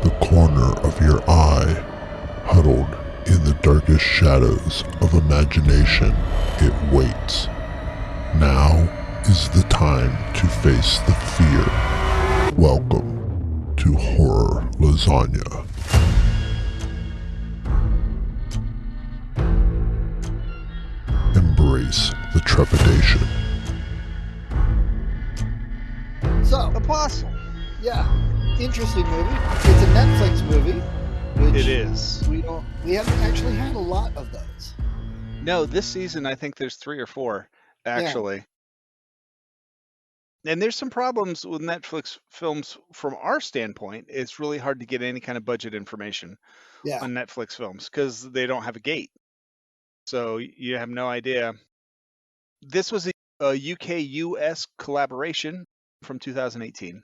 the corner of your eye, huddled in the darkest shadows of imagination, it waits. Now is the time to face the fear. Welcome to Horror Lasagna. Embrace the trepidation. So, Apostle. yeah, interesting movie. It's a Netflix movie, which It is. we haven't actually had a lot of those. No, this season I think there's 3 or 4 actually. And there's some problems with Netflix films from our standpoint. It's really hard to get any kind of budget information Yeah. on Netflix films because they don't have a gate. So you have no idea. This was a UK-US collaboration from 2018.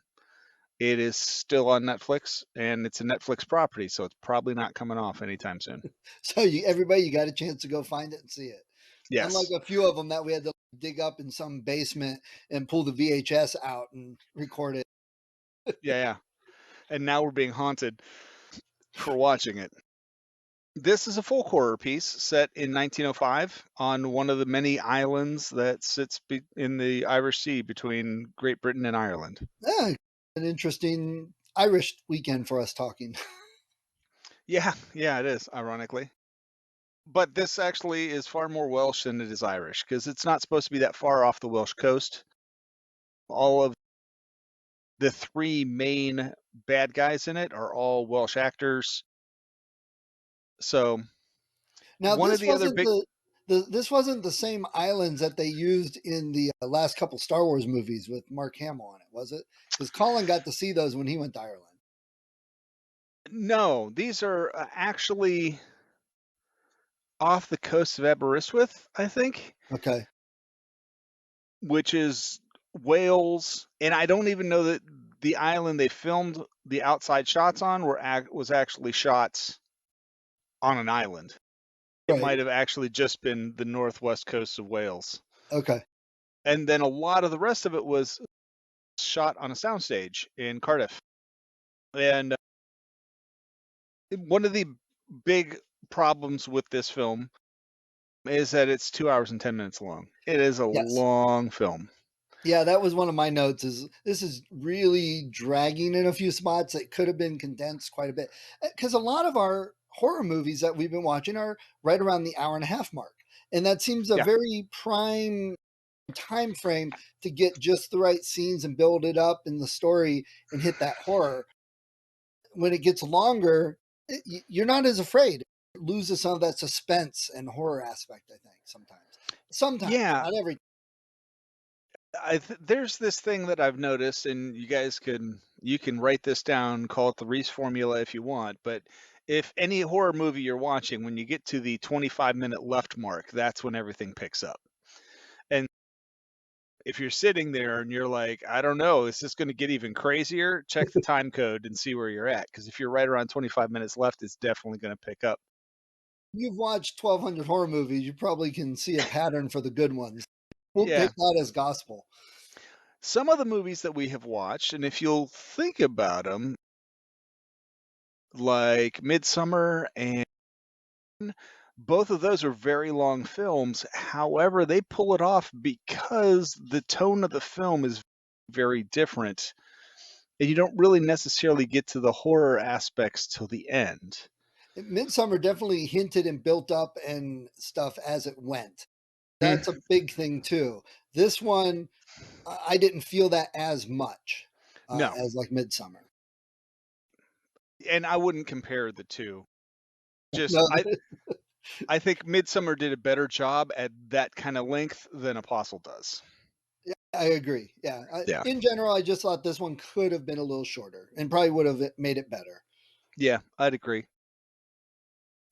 It is still on Netflix, and it's a Netflix property, so it's probably not coming off anytime soon. So you got a chance to go find it and see it. Yes. Unlike a few of them that we had to dig up in some basement and pull the VHS out and record it. Yeah. And now we're being haunted for watching it. This is a folk horror piece set in 1905 on one of the many islands that sits in the Irish Sea between Great Britain and Ireland. Yeah, an interesting Irish weekend for us talking. Yeah, it is, ironically. But this actually is far more Welsh than it is Irish, because it's not supposed to be that far off the Welsh coast. All of the 3 main bad guys in it are all Welsh actors. So Now, one of this the other wasn't big this wasn't the same islands that they used in the last couple Star Wars movies with Mark Hamill on it, was it? Because Colin got to see those when he went to Ireland. No, these are actually off the coast of Aberystwyth, I think, Okay. which is Wales. And I don't even know that the island they filmed the outside shots on was actually shots on an island. It Right. might have actually just been the northwest coast of Wales. Okay. And then a lot of the rest of it was shot on a soundstage in Cardiff. And one of the big problems with this film is that it's 2 hours and 10 minutes long. It is a Yes. long film. Yeah, that was one of my notes. Is this is really dragging in a few spots that could have been condensed quite a bit, because a lot of our horror movies that we've been watching are right around the hour and a half mark, and that seems a very prime time frame to get just the right scenes and build it up in the story and hit that horror. When it gets longer, you're not as afraid. It loses some of that suspense and horror aspect, I think, sometimes, Yeah. not every. There's this thing that I've noticed, and you guys you can write this down, call it the Reese formula if you want, but if any horror movie you're watching, when you get to the 25-minute left mark, that's when everything picks up. And if you're sitting there and you're like, I don't know, is this going to get even crazier? Check the time code and see where you're at, because if you're right around 25 minutes left, it's definitely going to pick up. You've watched 1,200 horror movies. You probably can see a pattern for the good ones. We'll Yeah. take that as gospel. Some of the movies that we have watched, and if you'll think about them, like Midsummer and both of those are very long films. However, they pull it off because the tone of the film is very different. And you don't really necessarily get to the horror aspects till the end. Midsummer definitely hinted and built up and stuff as it went. That's a big thing too. This one, I didn't feel that as much No. as like Midsummer. And I wouldn't compare the two. Just No. I think Midsummer did a better job at that kind of length than Apostle does. Yeah, I agree. Yeah. In general, I just thought this one could have been a little shorter and probably would have made it better. Yeah, I'd agree.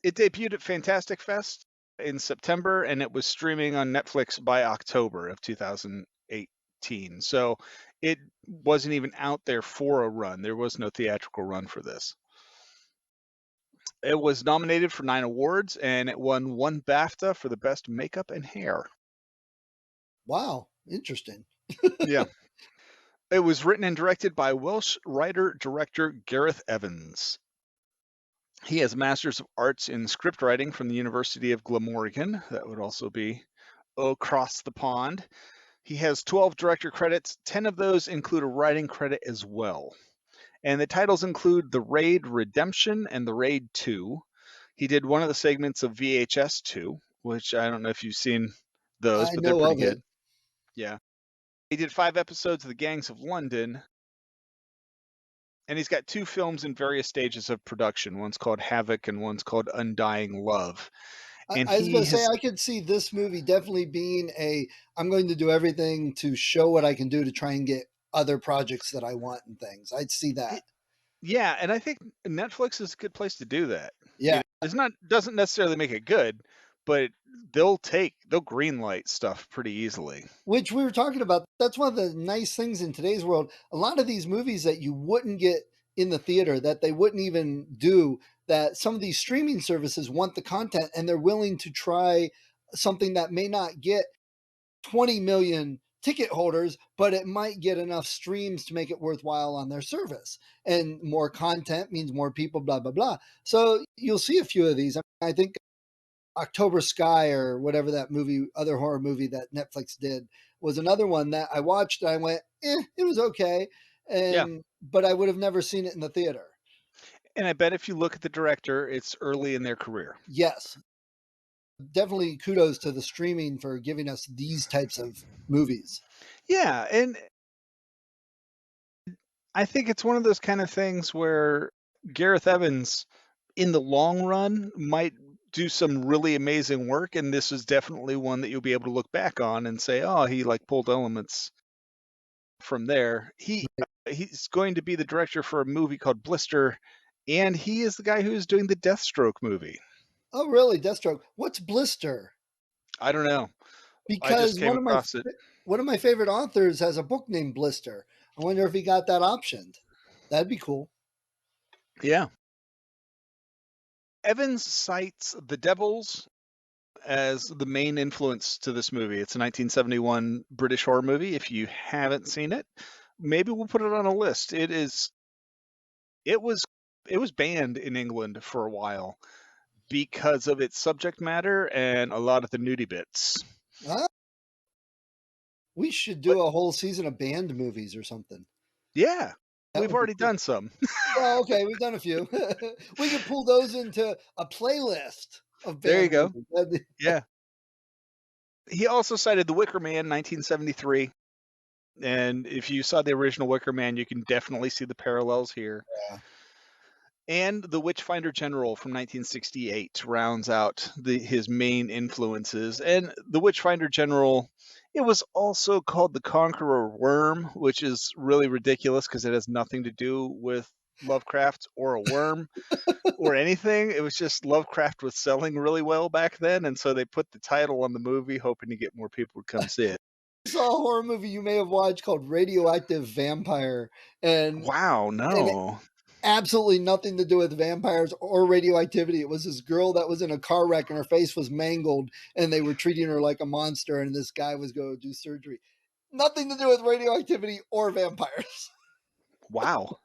It debuted at Fantastic Fest in September, and it was streaming on Netflix by October of 2018. So it wasn't even out there for a run. There was no theatrical run for this. It was nominated for 9 awards, and it won 1 BAFTA for the best makeup and hair. Wow, interesting. Yeah. It was written and directed by Welsh writer-director Gareth Evans. He has a Master's of Arts in Script Writing from the University of Glamorgan. That would also be across the pond. He has 12 director credits. 10 of those include a writing credit as well. And the titles include The Raid Redemption and The Raid 2. He did one of the segments of VHS 2, which I don't know if you've seen those, I but they're know pretty of it. good. Yeah. He did 5 episodes of The Gangs of London. And he's got 2 films in various stages of production. One's called Havoc and one's called Undying Love. And I was going he to say, has, I could see this movie definitely being I'm going to do everything to show what I can do to try and get other projects that I want and things. I'd see that. yeah, and I think Netflix is a good place to do that. Yeah. It's not doesn't necessarily make it good, but they'll greenlight stuff pretty easily. Which we were talking about. That's one of the nice things in today's world. A lot of these movies that you wouldn't get in the theater, that they wouldn't even do, that some of these streaming services want the content and they're willing to try something that may not get 20 million ticket holders, but it might get enough streams to make it worthwhile on their service. And more content means more people, blah, blah, blah. So you'll see a few of these. I think October Sky or whatever that movie, other horror movie that Netflix did, was another one that I watched and I went, it was okay. Yeah. But I would have never seen it in the theater. And I bet if you look at the director, it's early in their career. Yes. Definitely kudos to the streaming for giving us these types of movies. Yeah, and I think it's one of those kind of things where Gareth Evans, in the long run, might do some really amazing work, and this is definitely one that you'll be able to look back on and say, "Oh, he like pulled elements from there." He's going to be the director for a movie called Blister, and he is the guy who's doing the Deathstroke movie. Oh, really? Deathstroke. What's Blister? I don't know. I just Because came across it. one of my favorite authors has a book named Blister. I wonder if he got that optioned. That'd be cool. Yeah. Evans cites The Devils as the main influence to this movie. It's a 1971 British horror movie. If you haven't seen it, maybe we'll put it on a list. It was banned in England for a while because of its subject matter and a lot of the nudie bits. We should But do a whole season of band movies or something. yeah, That we've would be already cool. done some. Well, okay, we've done a few. We could pull those into a playlist of There you band go. movies. Yeah. He also cited The Wicker Man, 1973. And if you saw the original Wicker Man, you can definitely see the parallels here. Yeah. And The Witchfinder General from 1968 rounds out his main influences. And The Witchfinder General, it was also called The Conqueror Worm, which is really ridiculous because it has nothing to do with Lovecraft or a worm or anything. It was just Lovecraft was selling really well back then, and so they put the title on the movie hoping to get more people to come see it. I saw a horror movie you may have watched called Radioactive Vampire, and Wow, it no. absolutely nothing to do with vampires or radioactivity. It was this girl that was in a car wreck and her face was mangled, and they were treating her like a monster, and this guy was going to do surgery. Nothing to do with radioactivity or vampires. Wow.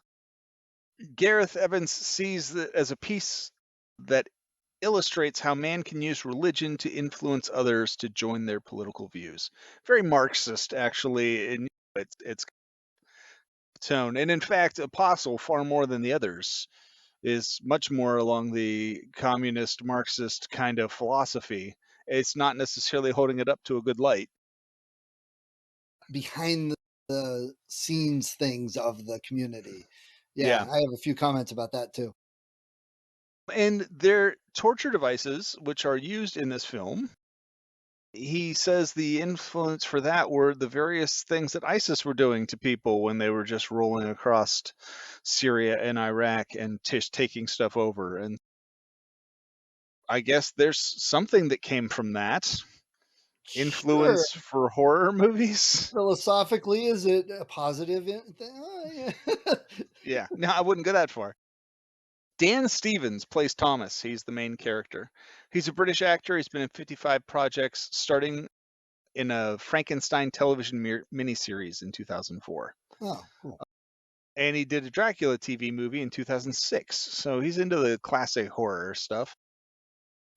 Gareth Evans sees it as a piece that illustrates how man can use religion to influence others to join their political views. Very Marxist, actually, in its tone. And in fact, Apostle, far more than the others, is much more along the communist, Marxist kind of philosophy. It's not necessarily holding it up to a good light. Behind the scenes things of the community. Yeah, Yeah. I have a few comments about that too. And their torture devices, which are used in this film, he says the influence for that were the various things that ISIS were doing to people when they were just rolling across Syria and Iraq and taking stuff over. And I guess there's something that came from that Sure. influence for horror movies. Philosophically, is it a positive? Yeah, no, I wouldn't go that far. Dan Stevens plays Thomas. He's the main character. He's a British actor. He's been in 55 projects, starting in a Frankenstein television miniseries in 2004. Oh, cool. And he did a Dracula TV movie in 2006. So he's into the classic horror stuff.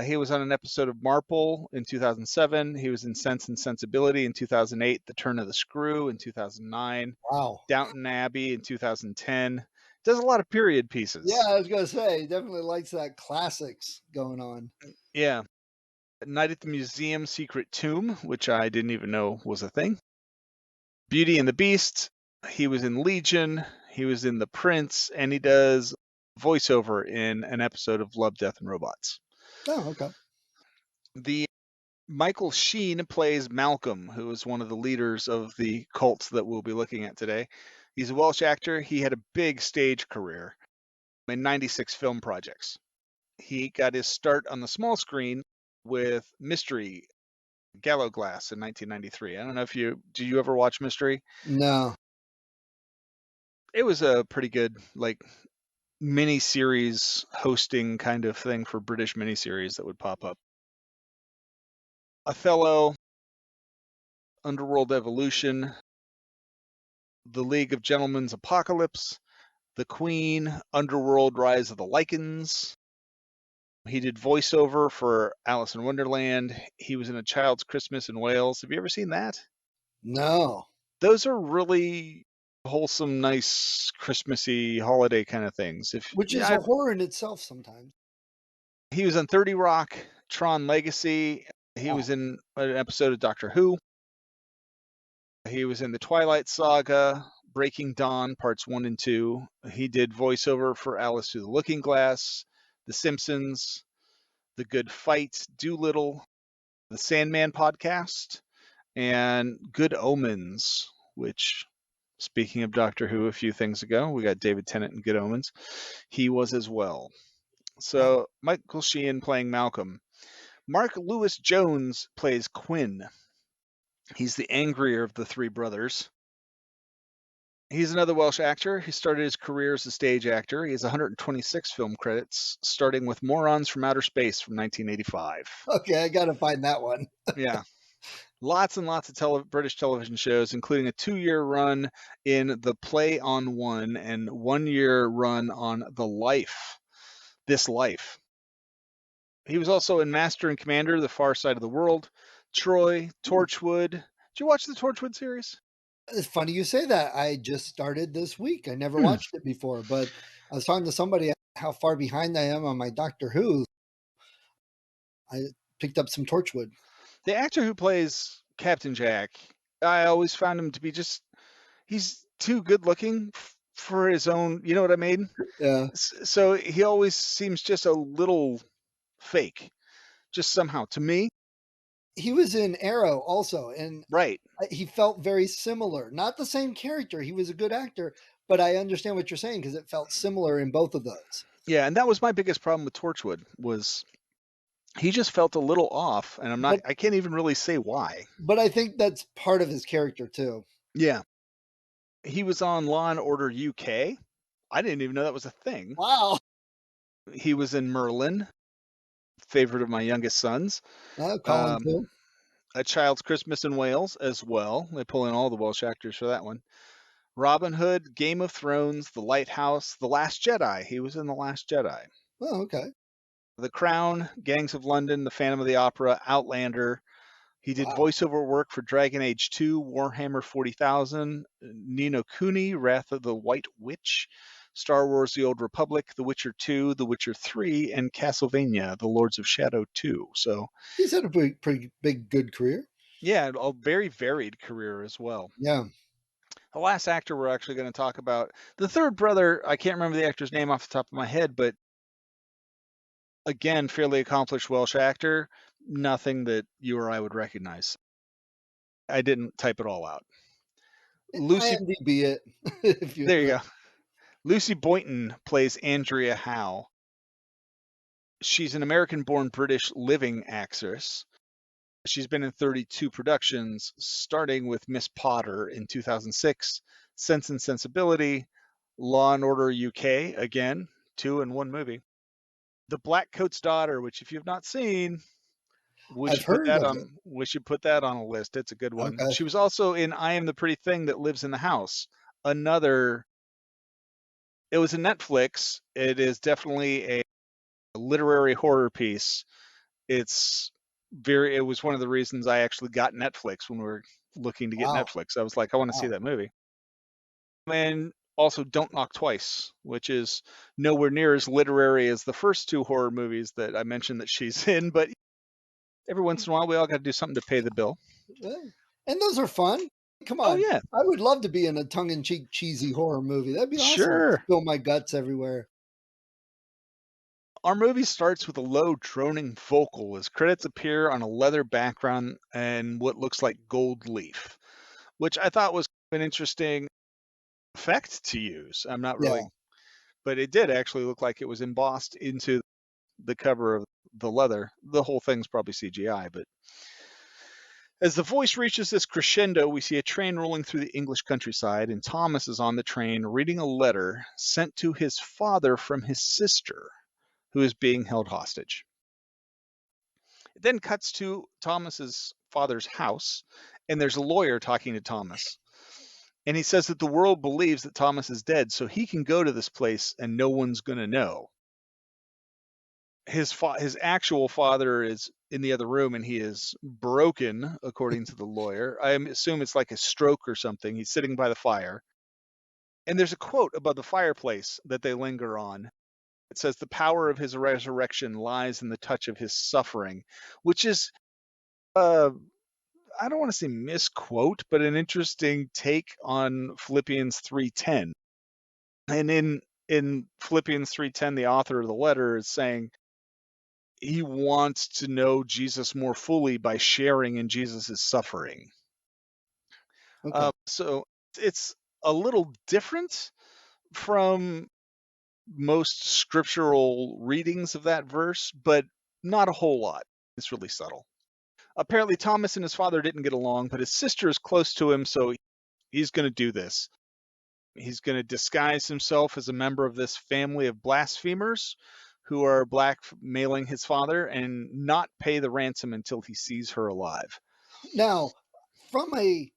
He was on an episode of Marple in 2007. He was in Sense and Sensibility in 2008, The Turn of the Screw in 2009, Wow. Downton Abbey in 2010. Does a lot of period Yeah, pieces. I was gonna say, he definitely likes that classics going on. Yeah. Night at the Museum Secret Tomb, which I didn't even know was a thing. Beauty and the Beast. He was in Legion. He was in The Prince, and he does voiceover in an episode of Love, Death, and Robots. Oh, okay. The Michael Sheen plays Malcolm, who is one of the leaders of the cults that we'll be looking at today. He's a Welsh actor. He had a big stage career in 96 film projects. He got his start on the small screen with Mystery Gallows Glass in 1993. I don't know if did you ever watch Mystery? No. It was a pretty good mini series hosting kind of thing for British miniseries that would pop up. Othello, Underworld Evolution, The League of Gentlemen's Apocalypse, The Queen, Underworld Rise of the Lycans. He did voiceover for Alice in Wonderland. He was in A Child's Christmas in Wales. Have you ever seen that? No. Those are really wholesome, nice, Christmassy holiday kind of things. Which is a horror in itself sometimes. He was on 30 Rock, Tron Legacy. He was Wow. in an episode of Doctor Who. He was in the Twilight Saga, Breaking Dawn, parts 1 and 2. He did voiceover for Alice Through the Looking Glass, The Simpsons, The Good Fight, Doolittle, the Sandman podcast, and Good Omens, which, speaking of Doctor Who a few things ago, we got David Tennant in Good Omens. He was as well. Wow. So Michael Sheen playing Malcolm. Mark Lewis Jones plays Quinn. He's the angrier of the three brothers. He's another Welsh actor. He started his career as a stage actor. He has 126 film credits, starting with Morons from Outer Space from 1985. Okay, I gotta find that one. Yeah. Lots and lots of British television shows, including a 2-year run in The Play on One and 1-year run on This Life. He was also in Master and Commander, The Far Side of the World, Troy, Torchwood. Did you watch the Torchwood series? It's funny you say that. I just started this week. I never Hmm. watched it before, but I was talking to somebody how far behind I am on my Doctor Who. I picked up some Torchwood. The actor who plays Captain Jack, I always found him to be he's too good looking for his own, you know what I mean? Yeah. So he always seems just a little fake, just somehow to me. He was in Arrow also, and Right. he felt very similar. Not the same character. He was a good actor, but I understand what you're saying because it felt similar in both of those. Yeah, and that was my biggest problem with Torchwood was he just felt a little off, and But I can't even really say why. but I think that's part of his character too. Yeah. He was on Law and Order UK. I didn't even know that was a thing. Wow. He was in Merlin, favorite of my youngest sons. Colin too. A Child's Christmas in Wales as well. They pull in all the Welsh actors for that one. Robin Hood, Game of Thrones, The Lighthouse, The Last Jedi. He was in The Last Jedi. Oh, okay. The Crown, Gangs of London, The Phantom of the Opera, Outlander. He did Wow. voiceover work for Dragon Age 2, Warhammer 40,000, Ni no Kuni, Wrath of the White Witch, Star Wars The Old Republic, The Witcher 2, The Witcher 3, and Castlevania, The Lords of Shadow 2. So, He's had a pretty big, good career. yeah, a very varied career as well. Yeah. The last actor we're actually going to talk about, the third brother, I can't remember the actor's name off the top of my head, but again, fairly accomplished Welsh actor, nothing that you or I would recognize. I didn't type it all out. Lucy, IMDb it. If you there you go. Lucy Boynton plays Andrea Howe. She's an American-born British living actress. She's been in 32 productions, starting with Miss Potter in 2006, Sense and Sensibility, Law and Order UK, again, 2 in 1 movie. The Black Coat's Daughter, which if you've not seen, we I've should put heard that of on it. we should put that on a list. It's a good one. Okay. She was also in I Am the Pretty Thing That Lives in the House. another. It was a Netflix. It is definitely a literary horror piece. It's it was one of the reasons I actually got Netflix when we were looking to get Wow. Netflix. I was like, I want to see Wow. that movie. And also Don't Knock Twice, which is nowhere near as literary as the first two horror movies that I mentioned that she's in, but every once in a while we all got to do something to pay the bill. Yeah. And those are fun. Come Oh on. yeah, I would love to be in a tongue-in-cheek cheesy horror movie. That'd be awesome. sure. Spill my guts everywhere. Our movie starts with a low droning vocal as credits appear on a leather background and what looks like gold leaf, which I thought was an interesting effect to use. I'm not Yeah. really, but it did actually look like it was embossed into the cover of the leather. The whole thing's probably CGI, but as the voice reaches this crescendo, we see a train rolling through the English countryside, and Thomas is on the train reading a letter sent to his father from his sister, who is being held hostage. It then cuts to Thomas's father's house, and there's a lawyer talking to Thomas. And he says that the world believes that Thomas is dead, so he can go to this place and no one's going to know. His actual father is in the other room and he is broken, according to the lawyer. I assume it's like a stroke or something. He's sitting by the fire. And there's a quote above the fireplace that they linger on. It says, "The power of his resurrection lies in the touch of his suffering," which is, uh, I don't want to say misquote, but an interesting take on Philippians 3:10. And in Philippians 3:10, the author of the letter is saying he wants to know Jesus more fully by sharing in Jesus's suffering. Okay. So it's a little different from most scriptural readings of that verse, but not a whole lot. It's really subtle. Apparently, Thomas and his father didn't get along, but his sister is close to him, so he's going to do this. He's going to disguise himself as a member of this family of blasphemers who are blackmailing his father and not pay the ransom until he sees her alive. Now, from a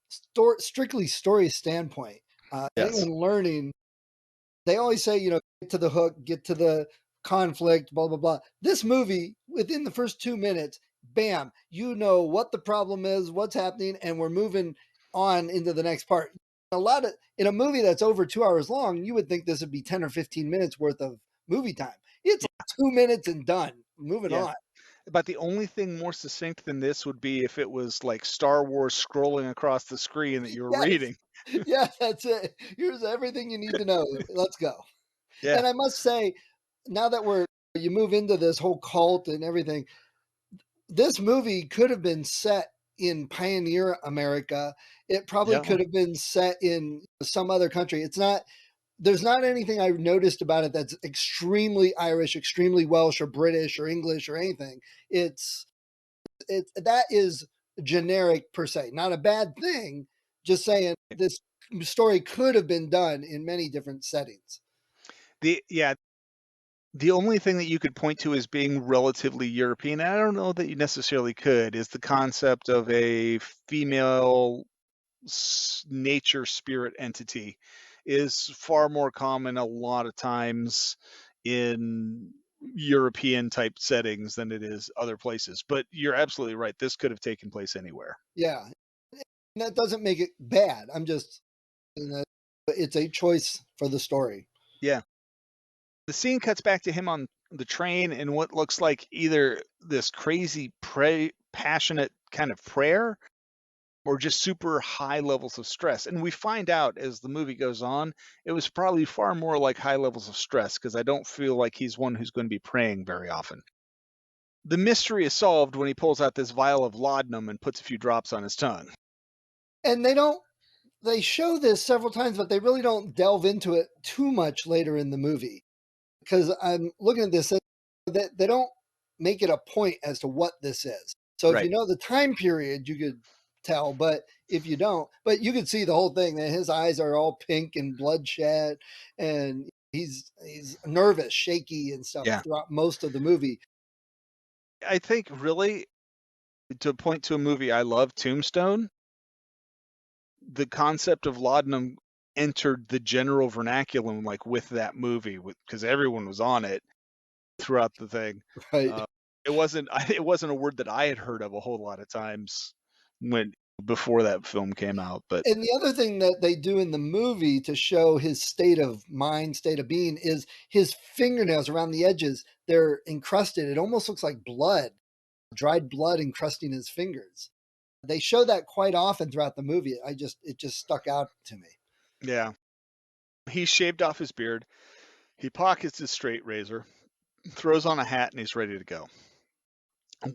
strictly story standpoint, Yes. anyone learning, they always say, get to the hook, get to the conflict, blah, blah, blah. This movie, within the first 2 minutes, bam, you know what the problem is, what's happening, and we're moving on into the next part. In a movie that's over 2 hours long, you would think this would be 10 or 15 minutes worth of movie time. It's Yeah. 2 minutes and done. Moving Yeah. on. But the only thing more succinct than this would be if it was like Star Wars scrolling across the screen that you were Yes. reading. Yeah, that's it. Here's everything you need to know. Let's go. Yeah. And I must say, now that you move into this whole cult and everything, this movie could have been set in pioneer America. It probably Yeah. could have been set in some other country. There's not anything I've noticed about it that's extremely Irish, extremely Welsh or British or English or anything. That is generic per se. Not a bad thing, just saying this story could have been done in many different settings. Yeah, the only thing that you could point to as being relatively European, and I don't know that you necessarily could, is the concept of a female nature spirit entity is far more common a lot of times in European type settings than it is other places. But you're absolutely right. This could have taken place anywhere. Yeah. And that doesn't make it bad. I'm just saying that it's a choice for the story. Yeah. The scene cuts back to him on the train in what looks like either this crazy passionate kind of prayer or just super high levels of stress. And we find out as the movie goes on, it was probably far more like high levels of stress because I don't feel like he's one who's going to be praying very often. The mystery is solved when he pulls out this vial of laudanum and puts a few drops on his tongue. And they show this several times, but they really don't delve into it too much later in the movie. Because I'm looking at this, they don't make it a point as to what this is. So if you Right. know the time period, you could tell. But if you don't, but you could see the whole thing. That his eyes are all pink and bloodshed, and he's nervous, shaky, and stuff Yeah. throughout most of the movie. I think really to point to a movie I love, Tombstone, the concept of laudanum entered the general vernacular like with that movie, because everyone was on it throughout the thing. Right. Uh, it wasn't a word that I had heard of a whole lot of times when before that film came out. But And the other thing that they do in the movie to show his state of mind, state of being, is his fingernails around the edges, they're encrusted. It almost looks like blood, dried blood encrusting his fingers. They show that quite often throughout the movie. It just stuck out to me. yeah, he shaved off his beard. He pockets his straight razor, throws on a hat, and he's ready to go.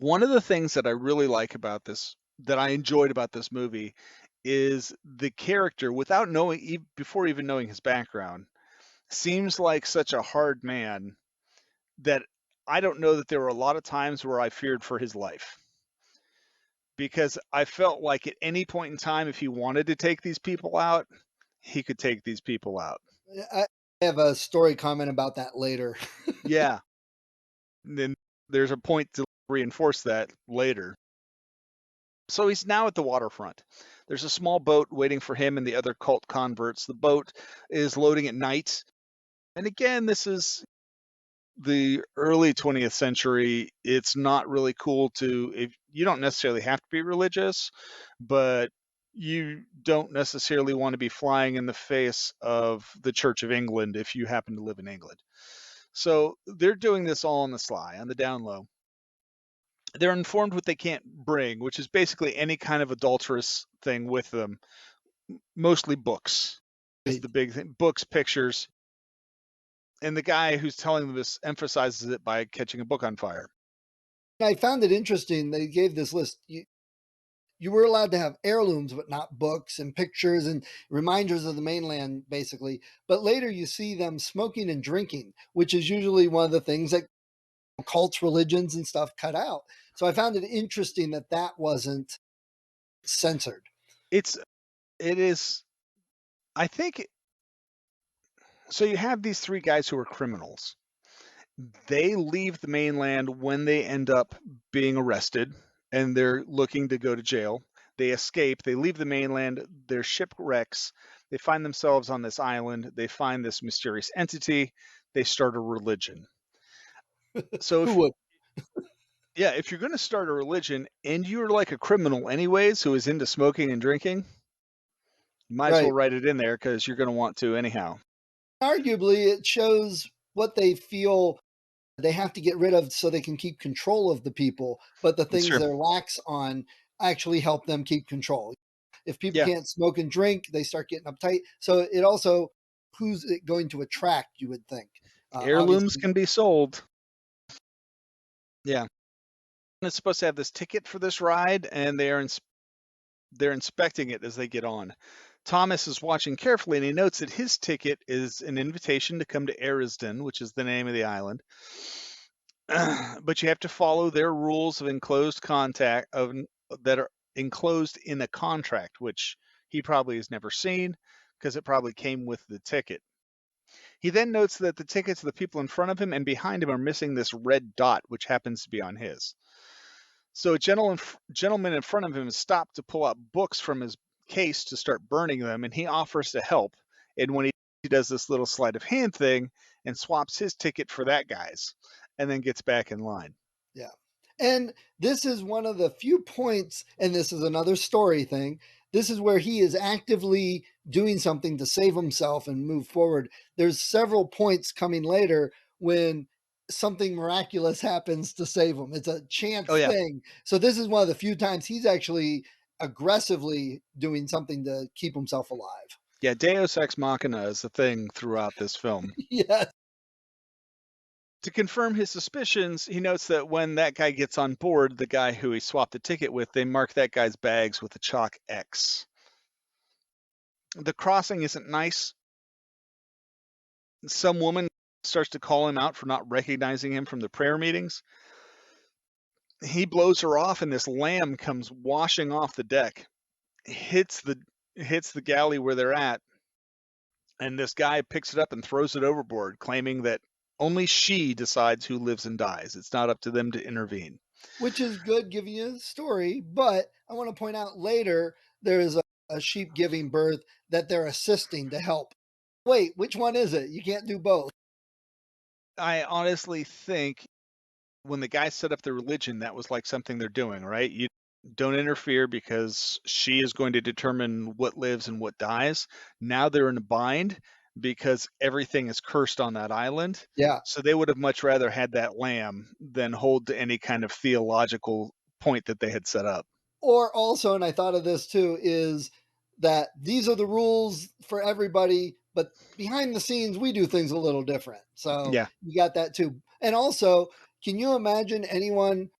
One of the things that I really like about this, that I enjoyed about this movie, is the character, without knowing, before even knowing his background, seems like such a hard man that I don't know that there were a lot of times where I feared for his life. Because I felt like at any point in time, if he wanted to take these people out, he could take these people out. I have a story comment about that later. Yeah. And then there's a point to reinforce that later. So he's now at the waterfront. There's a small boat waiting for him and the other cult converts. The boat is loading at night. And again, this is the early 20th century. It's not really cool to, if you don't necessarily have to be religious, but you don't necessarily want to be flying in the face of the Church of England if you happen to live in England. So they're doing this all on the sly, on the down low. They're informed what they can't bring, which is basically any kind of adulterous thing with them, mostly books is the big thing. Books, pictures. And the guy who's telling them this emphasizes it by catching a book on fire. I found it interesting. They gave this list. You were allowed to have heirlooms, but not books and pictures and reminders of the mainland, basically. But later you see them smoking and drinking, which is usually one of the things that cults, religions, and stuff cut out. So I found it interesting that that wasn't censored. It is, I think, so you have these three guys who are criminals. They leave the mainland when they end up being arrested and they're looking to go to jail. They escape, they leave the mainland, they're shipwrecks, they find themselves on this island, they find this mysterious entity, they start a religion. So Who if would? yeah, if you're going to start a religion and you're like a criminal anyways who is into smoking and drinking, you might as well Right. write it in there because you're going to want to anyhow. Arguably, it shows what they feel they have to get rid of so they can keep control of the people. But the That's things true. they're lax on actually help them keep control. If people Yeah. can't smoke and drink, they start getting uptight. So it also, who's it going to attract, you would think? Heirlooms Obviously, can be sold. Yeah. It's supposed to have this ticket for this ride, and they're inspecting it as they get on. Thomas is watching carefully, and he notes that his ticket is an invitation to come to Erisden, which is the name of the island. But you have to follow their rules of enclosed contact that are enclosed in a contract, which he probably has never seen because it probably came with the ticket. He then notes that the tickets of the people in front of him and behind him are missing this red dot, which happens to be on his. So a gentleman in front of him is stopped to pull out books from his case to start burning them, and he offers to help. And when he does this little sleight of hand thing and swaps his ticket for that guy's, and then gets back in line. yeah. And this is one of the few points, and this is another story thing. This is where he is actively doing something to save himself and move forward. There's several points coming later when something miraculous happens to save him. It's a Oh chance yeah, thing. So this is one of the few times he's actually aggressively doing something to keep himself alive. yeah. Deus ex machina is the thing throughout this film. Yes. To confirm his suspicions, he notes that when that guy gets on board, the guy who he swapped the ticket with, they mark that guy's bags with a chalk X. The crossing isn't nice. Some woman starts to call him out for not recognizing him from the prayer meetings. He blows her off, and this lamb comes washing off the deck, hits the galley where they're at, and this guy picks it up and throws it overboard, claiming that only she decides who lives and dies. It's not up to them to intervene. Which is good giving you the story. But I want to point out later there is a sheep giving birth that they're assisting to help. Wait, which one is it? You can't do both. I honestly think when the guy set up the religion, that was like something they're doing, right? You don't interfere because she is going to determine what lives and what dies. Now they're in a bind because everything is cursed on that island. Yeah. So they would have much rather had that lamb than hold to any kind of theological point that they had set up. Or also, and I thought of this too, is that these are the rules for everybody, but behind the scenes, we do things a little different. So Yeah. you got that too. And also, can you imagine anyone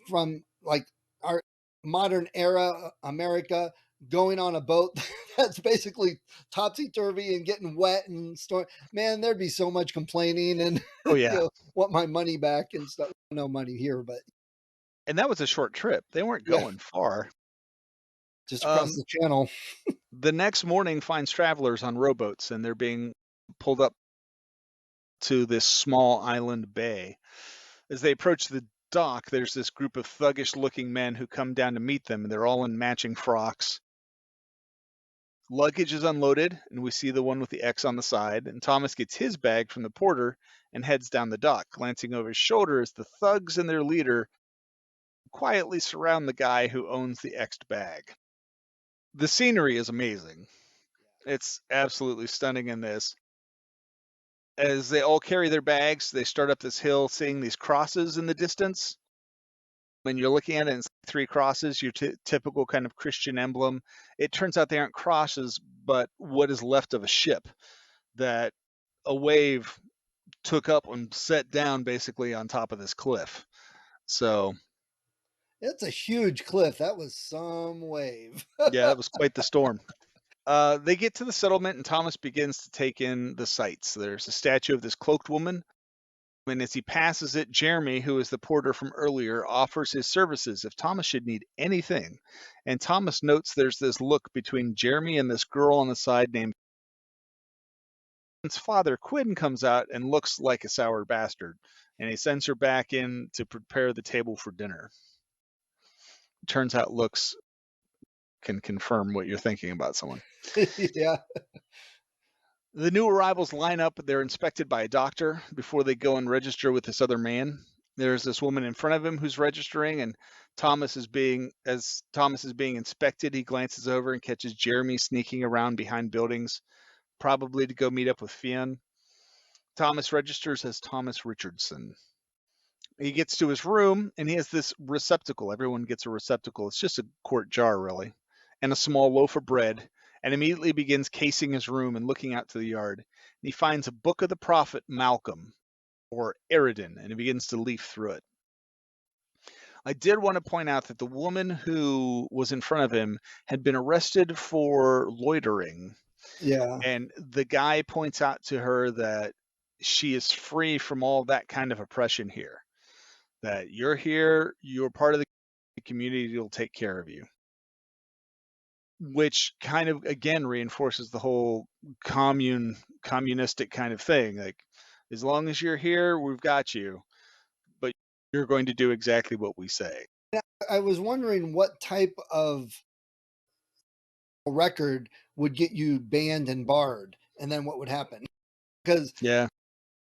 from like our modern era America going on a boat that's basically topsy turvy and getting wet and storm? Man, there'd be so much complaining and Oh, yeah. want my money back and stuff. No money here, but And that was a short trip. They weren't yeah, going far. just across Um, the channel. the next morning finds travelers on rowboats and they're being pulled up to this small island bay. As they approach the dock, there's this group of thuggish looking men who come down to meet them, and they're all in matching frocks. Luggage is unloaded, and we see the one with the X on the side, and Thomas gets his bag from the porter and heads down the dock, glancing over his shoulder as the thugs and their leader quietly surround the guy who owns the X'd bag. The scenery is amazing. It's absolutely stunning in this. As they all carry their bags, they start up this hill, seeing these crosses in the distance. When you're looking at it, it's three crosses, your typical kind of Christian emblem. It turns out they aren't crosses, but what is left of a ship that a wave took up and set down basically on top of this cliff. So, It's a huge cliff. That was some wave. yeah, that was quite the storm. They get to the settlement, and Thomas begins to take in the sights. There's a statue of this cloaked woman. And as he passes it, Jeremy, who is the porter from earlier, offers his services if Thomas should need anything. And Thomas notes there's this look between Jeremy and this girl on the side named Quinn's father. Quinn comes out and looks like a sour bastard, and he sends her back in to prepare the table for dinner. Turns out looks can confirm what you're thinking about someone. Yeah. The new arrivals line up. They're inspected by a doctor before they go and register with this other man. There's this woman in front of him who's registering, and as Thomas is being inspected, he glances over and catches Jeremy sneaking around behind buildings, probably to go meet up with Fionn. Thomas registers as Thomas Richardson. He gets to his room, and he has this receptacle. Everyone gets a receptacle. It's just a quart jar, really, and a small loaf of bread, and immediately begins casing his room and looking out to the yard. And he finds a book of the prophet Malcolm, or Eridan, and he begins to leaf through it. I did want to point out that the woman who was in front of him had been arrested for loitering, Yeah. and the guy points out to her that she is free from all that kind of oppression here. That you're here, you're part of the community, will take care of you. Which kind of again reinforces the whole communistic kind of thing. Like, as long as you're here, we've got you, but you're going to do exactly what we say. I was wondering what type of record would get you banned and barred, and then what would happen? Because Yeah.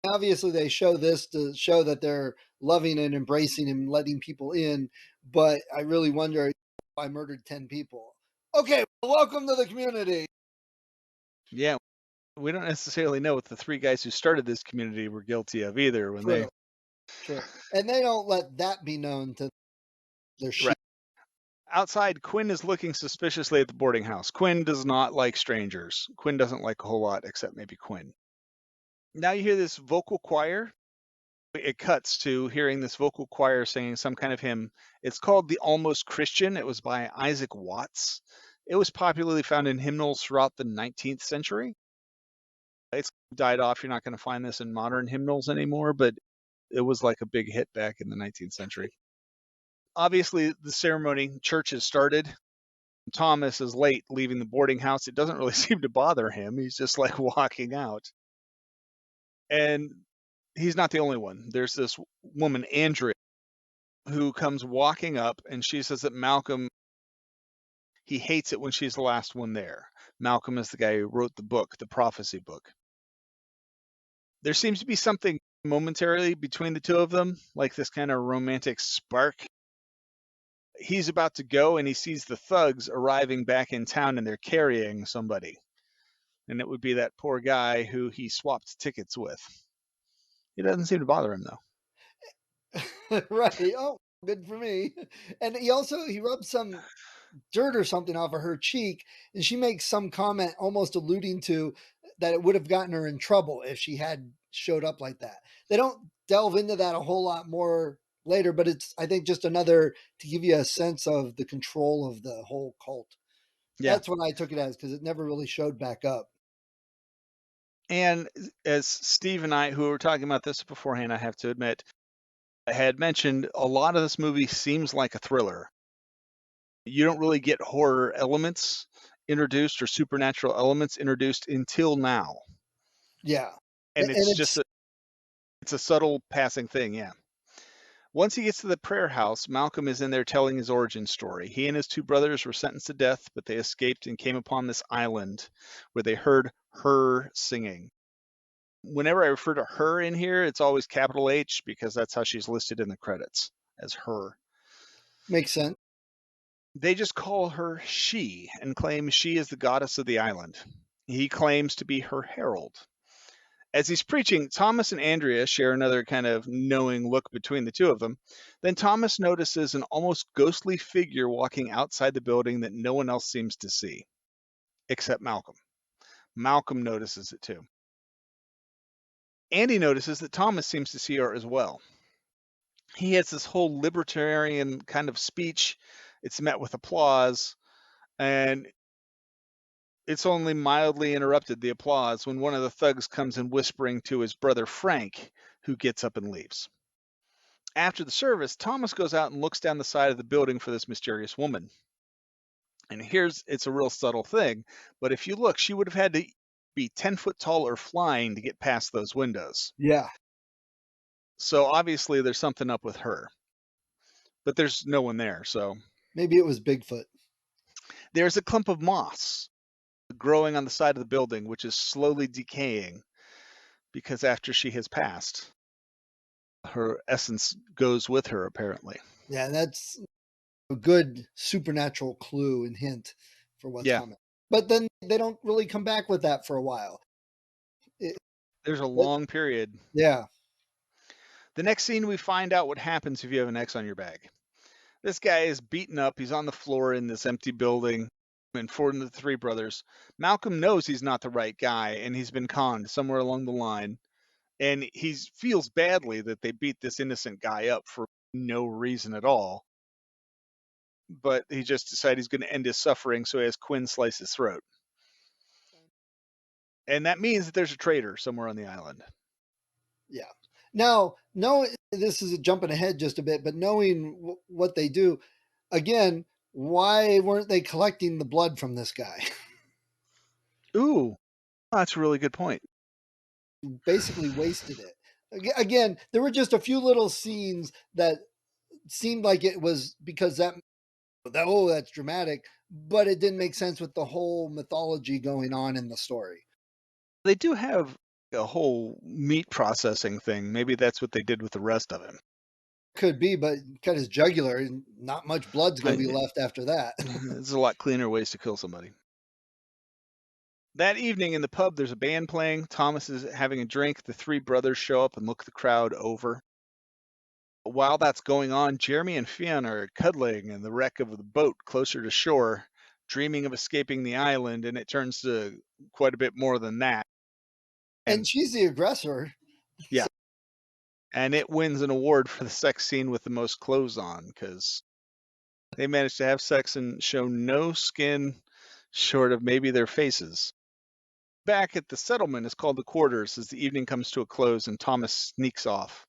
obviously they show this to show that they're loving and embracing and letting people in, but I really wonder if I murdered 10 people. Okay, well, welcome to the community. Yeah. We don't necessarily know what the three guys who started this community were guilty of either when they True, true. And they don't let that be known to their right. sheep. Outside, Quinn is looking suspiciously at the boarding house. Quinn does not like strangers. Quinn doesn't like a whole lot, except maybe Quinn. Now you hear this vocal choir. It cuts to hearing this vocal choir singing some kind of hymn. It's called The Almost Christian. It was by Isaac Watts. It was popularly found in hymnals throughout the 19th century. It's died off. You're not going to find this in modern hymnals anymore, but it was like a big hit back in the 19th century. Obviously, the ceremony, church has started. Thomas is late leaving the boarding house. It doesn't really seem to bother him. He's just like walking out. And he's not the only one. There's this woman, Andrea, who comes walking up, and she says that Malcolm, He hates it when she's the last one there. Malcolm is the guy who wrote the book, the prophecy book. There seems to be something momentarily between the two of them, like this kind of romantic spark. He's about to go and he sees the thugs arriving back in town and they're carrying somebody. And it would be that poor guy who he swapped tickets with. It doesn't seem to bother him though. Right. Oh, good for me. And he rubs some dirt or something off of her cheek, and she makes some comment almost alluding to that it would have gotten her in trouble if she had showed up like that. They don't delve into that a whole lot more later, but it's, I think, just another to give you a sense of the control of the whole cult. Yeah. That's what I took it as, because it never really showed back up. And as Steve and I, who were talking about this beforehand, I have to admit, I had mentioned a lot of this movie seems like a thriller. You don't really get horror elements introduced or supernatural elements introduced until now. Yeah. And And it's just it's a subtle passing thing, yeah. Once he gets to the prayer house, Malcolm is in there telling his origin story. He and his two brothers were sentenced to death, but they escaped and came upon this island where they heard her singing. Whenever I refer to her in here, it's always capital H because that's how she's listed in the credits, as her. makes sense. They just call her she and claim she is the goddess of the island. He claims to be her herald. As he's preaching, Thomas and Andrea share another kind of knowing look between the two of them. Then Thomas notices an almost ghostly figure walking outside the building that no one else seems to see, except Malcolm. Malcolm notices it too. Andy notices that Thomas seems to see her as well. He has this whole libertarian kind of speech. It's met with applause, and it's only mildly interrupted, the applause, when one of the thugs comes in whispering to his brother Frank, who gets up and leaves. After the service, Thomas goes out and looks down the side of the building for this mysterious woman. And it's a real subtle thing, but if you look, she would have had to be 10 foot tall or flying to get past those windows. Yeah. So obviously there's something up with her. But there's no one there, so. Maybe it was Bigfoot. There's a clump of moss growing on the side of the building, which is slowly decaying because after she has passed, her essence goes with her, apparently. Yeah, that's a good supernatural clue and hint for what's Yeah. coming. But then they don't really come back with that for a while. There's a long period. Yeah. The next scene, we find out what happens if you have an X on your bag. This guy is beaten up. He's on the floor in this empty building. And for the three brothers, Malcolm knows he's not the right guy, and he's been conned somewhere along the line. And he feels badly that they beat this innocent guy up for no reason at all. But he just decided he's going to end his suffering, so he has Quinn slice his throat. And that means that there's a traitor somewhere on the island. Yeah. Now, this is jumping ahead just a bit, but knowing what they do, again, why weren't they collecting the blood from this guy? Ooh, that's a really good point. Basically wasted it. Again, there were just a few little scenes that seemed like it was because that's dramatic, but it didn't make sense with the whole mythology going on in the story. They do have a whole meat processing thing. Maybe that's what they did with the rest of him. Could be, but cut his jugular and not much blood's going to be left after that. There's a lot cleaner ways to kill somebody. That evening in the pub, there's a band playing. Thomas is having a drink. The three brothers show up and look the crowd over. While that's going on, Jeremy and Fionn are cuddling in the wreck of the boat closer to shore, dreaming of escaping the island, and it turns to quite a bit more than that. And she's the aggressor. Yeah. And it wins an award for the sex scene with the most clothes on, because they managed to have sex and show no skin short of maybe their faces. Back at the settlement is called the quarters as the evening comes to a close and Thomas sneaks off.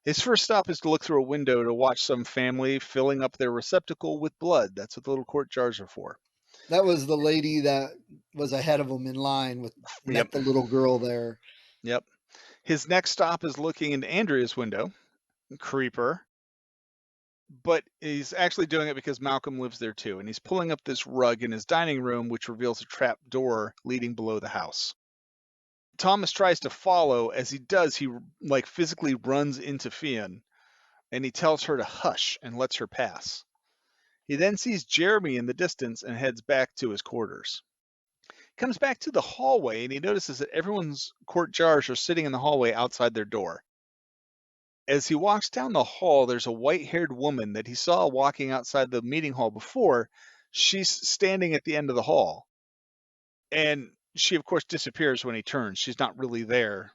His first stop is to look through a window to watch some family filling up their receptacle with blood. That's what the little quart jars are for. That was the lady that was ahead of him in line with met the little girl there. Yep. His next stop is looking into Andrea's window. Creeper. but he's actually doing it because Malcolm lives there too, and he's pulling up this rug in his dining room, which reveals a trap door leading below the house. Thomas tries to follow. As he does, he like physically runs into Fionn, and he tells her to hush and lets her pass. He then sees Jeremy in the distance and heads back to his quarters. Comes back to the hallway and he notices that everyone's quart jars are sitting in the hallway outside their door. As he walks down the hall, there's a white-haired woman that he saw walking outside the meeting hall before. She's standing at the end of the hall. And she, of course, disappears when he turns. She's not really there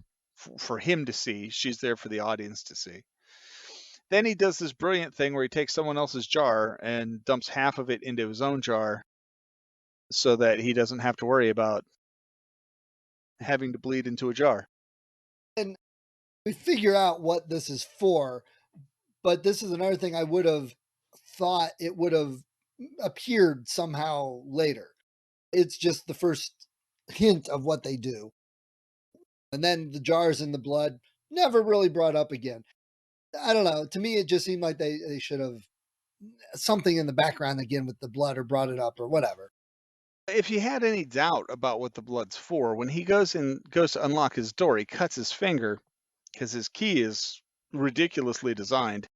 for him to see. She's there for the audience to see. Then he does this brilliant thing where he takes someone else's jar and dumps half of it into his own jar so that he doesn't have to worry about having to bleed into a jar. And we figure out what this is for, but this is another thing I would have thought it would have appeared somehow later. It's just the first hint of what they do. And then the jars in the blood never really brought up again. I don't know. To me, it just seemed like they should have something in the background again with the blood or brought it up or whatever. If you had any doubt about what the blood's for, when he goes to unlock his door, he cuts his finger because his key is ridiculously designed.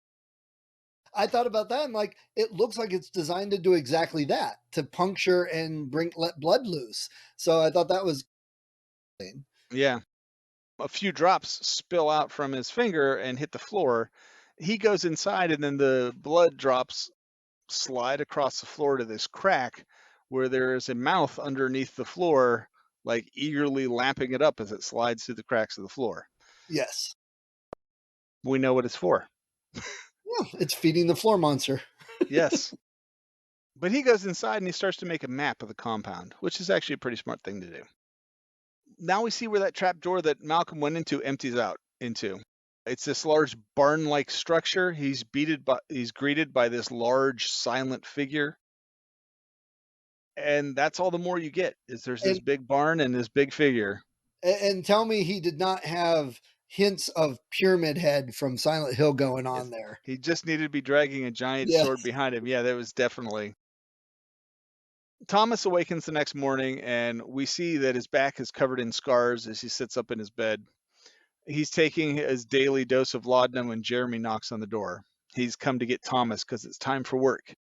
I thought about that and like it looks like it's designed to do exactly that, to puncture and let blood loose. So I thought that was Yeah. A few drops spill out from his finger and hit the floor. He goes inside and then the blood drops slide across the floor to this crack where there is a mouth underneath the floor, like eagerly lapping it up as it slides through the cracks of the floor. yes. We know what it's for. Yeah, it's feeding the floor monster. Yes. But he goes inside and he starts to make a map of the compound, which is actually a pretty smart thing to do. Now we see where that trap door that Malcolm went into empties out into. It's this large barn-like structure. He's greeted by this large silent figure. And that's all the more you get is there's this And big barn and this big figure. and tell me he did not have hints of Pyramid Head from Silent Hill going on Yes. there. He just needed to be dragging a giant Yeah. sword behind him. Yeah, that was definitely. Thomas awakens the next morning and we see that his back is covered in scars as he sits up in his bed. He's taking his daily dose of laudanum when Jeremy knocks on the door. He's come to get Thomas because it's time for work,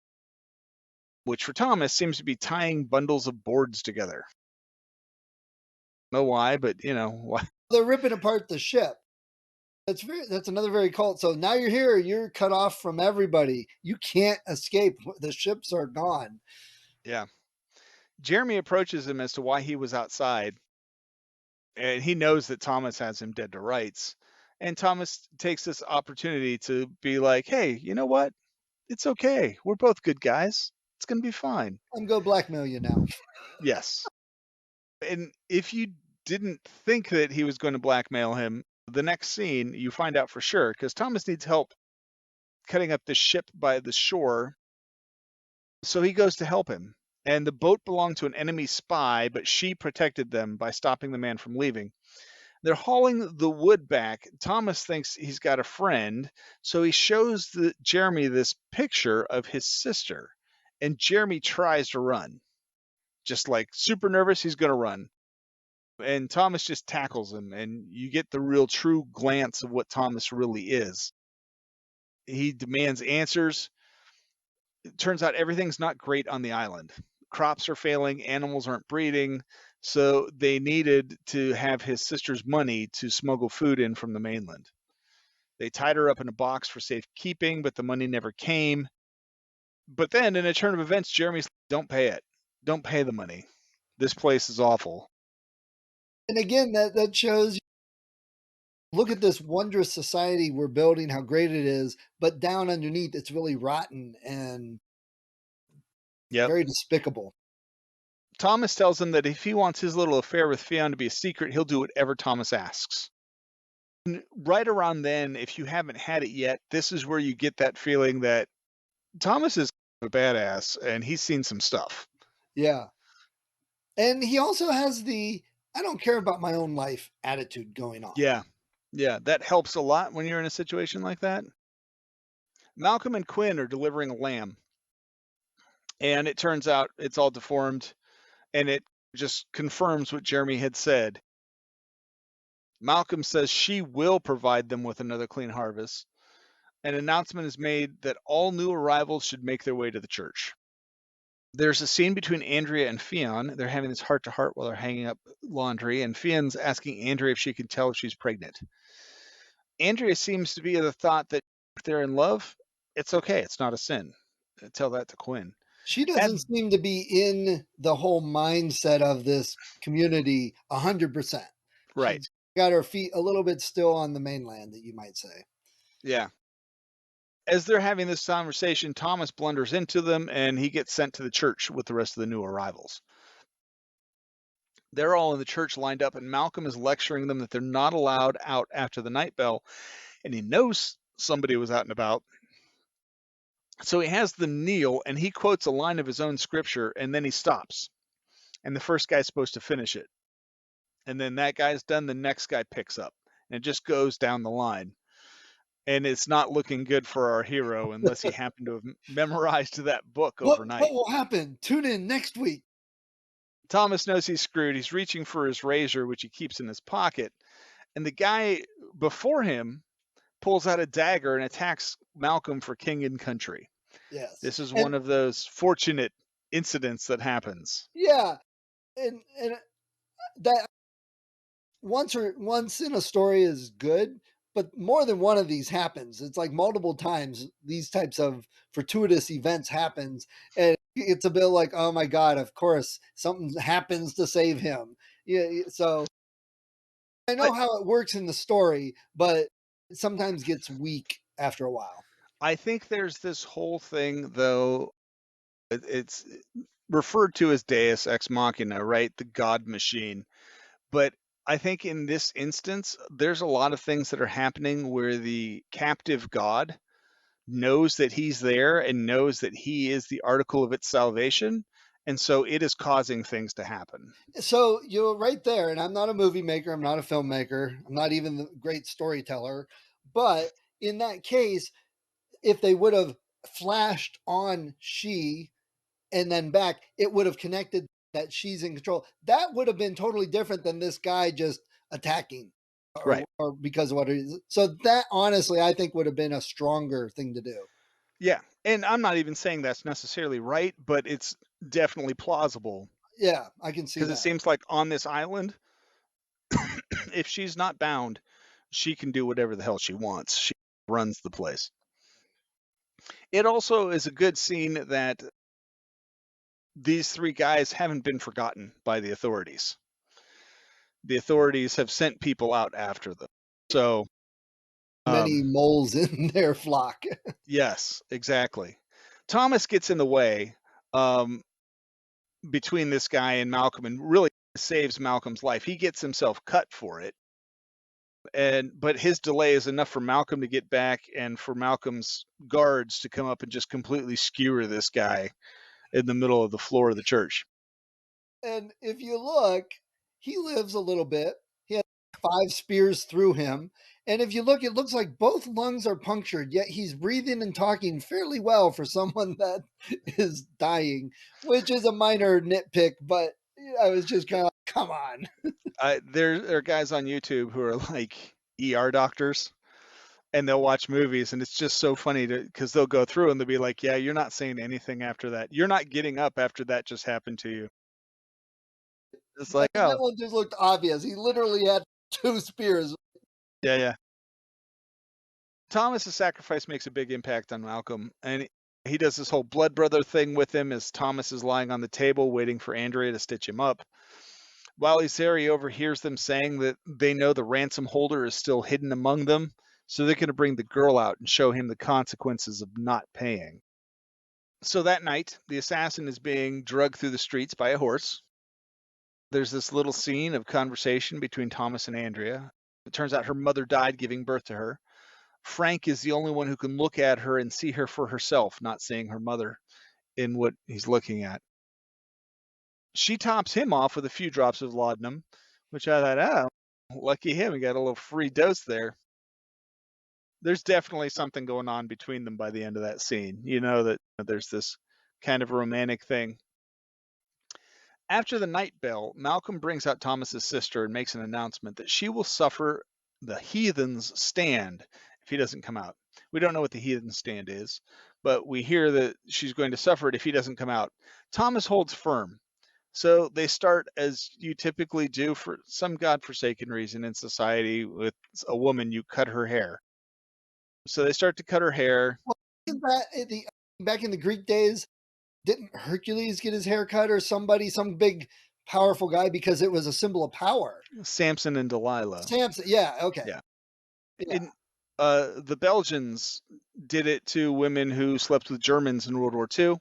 which for Thomas seems to be tying bundles of boards together. Know why, but why. They're ripping apart the ship. That's another very cult. So now you're here, you're cut off from everybody. You can't escape. The ships are gone. Yeah. Jeremy approaches him as to why he was outside, and he knows that Thomas has him dead to rights. And Thomas takes this opportunity to be like, hey, you know what? It's okay. We're both good guys. It's going to be fine. I'm go blackmail you now. Yes. And if you didn't think that he was going to blackmail him, the next scene you find out for sure because Thomas needs help cutting up the ship by the shore. So he goes to help him. And the boat belonged to an enemy spy, but she protected them by stopping the man from leaving. They're hauling the wood back. Thomas thinks he's got a friend, so he shows Jeremy this picture of his sister. And Jeremy tries to run. Just like super nervous, he's going to run. And Thomas just tackles him, and you get the real true glance of what Thomas really is. He demands answers. It turns out everything's not great on the island. Crops are failing, animals aren't breeding, so they needed to have his sister's money to smuggle food in from the mainland. They tied her up in a box for safekeeping, but the money never came. But then, in a turn of events, Jeremy's like, don't pay it. Don't pay the money. This place is awful. And again, that shows, look at this wondrous society we're building, how great it is, but down underneath it's really rotten and Yep. very despicable. Thomas tells him that if he wants his little affair with Fionn to be a secret, he'll do whatever Thomas asks. And right around then, if you haven't had it yet, this is where you get that feeling that Thomas is a badass and he's seen some stuff. Yeah. And he also has the I don't care about my own life attitude going on. Yeah. Yeah. That helps a lot when you're in a situation like that. Malcolm and Quinn are delivering a lamb, and it turns out it's all deformed, and it just confirms what Jeremy had said. Malcolm says she will provide them with another clean harvest. An announcement is made that all new arrivals should make their way to the church. There's a scene between Andrea and Fionn. They're having this heart to heart while they're hanging up laundry, and Fionn's asking Andrea if she can tell if she's pregnant. Andrea seems to be of the thought that if they're in love, it's okay. It's not a sin. Tell that to Quinn. She That doesn't seem to be in the whole mindset of this community 100%. right. She's got her feet a little bit still on the mainland, that you might say. Yeah. As they're having this conversation, Thomas blunders into them and he gets sent to the church with the rest of the new arrivals. They're all in the church lined up, and Malcolm is lecturing them that they're not allowed out after the night bell, and he knows somebody was out and about. So he has them kneel, and he quotes a line of his own scripture, and then he stops. And the first guy's supposed to finish it. And then that guy's done, the next guy picks up. And it just goes down the line. And it's not looking good for our hero unless he happened to have memorized that book overnight. What will happen? Tune in next week. Thomas knows he's screwed. He's reaching for his razor, which he keeps in his pocket. And the guy before him pulls out a dagger and attacks Malcolm for king and country. Yes. This is one of those fortunate incidents that happens. Yeah. And that once in a story is good, but more than one of these happens. It's like multiple times these types of fortuitous events happens, and it's a bit like, oh my god, of course something happens to save him. Yeah, so I know how it works in the story, but it sometimes gets weak after a while. I think there's this whole thing, though. It's referred to as Deus Ex Machina, right? The God machine. But I think in this instance, there's a lot of things that are happening where the captive God knows that he's there and knows that he is the article of its salvation. And so it is causing things to happen. So you're right there, and I'm not a movie maker, I'm not a filmmaker, I'm not even the great storyteller, but in that case, if they would have flashed on she and then back, it would have connected that she's in control. That would have been totally different than this guy just attacking Right. or because of what it is. So that honestly, I think would have been a stronger thing to do. Yeah. And I'm not even saying that's necessarily right, but it's definitely plausible Yeah, I can see because that. it seems like on this island, if she's not bound, she can do whatever the hell she wants. She runs the place. It also is a good scene that these three guys haven't been forgotten by the authorities. The authorities have sent people out after them. So, Many moles in their flock. yes, exactly. Thomas gets in the way between this guy and Malcolm and really saves Malcolm's life. He gets himself cut for it. But his delay is enough for Malcolm to get back and for Malcolm's guards to come up and just completely skewer this guy in the middle of the floor of the church. And if you look, he lives a little bit. He has 5 spears through him. And if you look, it looks like both lungs are punctured, yet he's breathing and talking fairly well for someone that is dying, which is a minor nitpick, but I was just kind of like, come on. There are guys on YouTube who are like ER doctors, and they'll watch movies, and it's just so funny because they'll go through and they'll be like, "Yeah, you're not saying anything after that. You're not getting up after that just happened to you." It's like, That oh, one just looked obvious. He literally had 2 spears. yeah, yeah. Thomas's sacrifice makes a big impact on Malcolm, and he does this whole blood brother thing with him as Thomas is lying on the table waiting for Andrea to stitch him up. While he's there, he overhears them saying that they know the ransom holder is still hidden among them, so they're going to bring the girl out and show him the consequences of not paying. So that night, the assassin is being dragged through the streets by a horse. There's this little scene of conversation between Thomas and Andrea. It turns out her mother died giving birth to her. Frank is the only one who can look at her and see her for herself, not seeing her mother in what he's looking at. She tops him off with a few drops of laudanum, which I thought, oh, lucky him, he got a little free dose there. There's definitely something going on between them by the end of that scene. You know that there's this kind of romantic thing. After the night bell, Malcolm brings out Thomas's sister and makes an announcement that she will suffer the heathen's stand if he doesn't come out. We don't know what the heathen stand is, but we hear that she's going to suffer it if he doesn't come out. Thomas holds firm. So they start, as you typically do for some godforsaken reason in society with a woman, you cut her hair. So they start to cut her hair. Well, isn't that back in the Greek days? Didn't Hercules get his hair cut, or somebody, some big powerful guy, because it was a symbol of power? Samson and Delilah. Samson, yeah, okay, Yeah. yeah. In the Belgians did it to women who slept with Germans in World War II.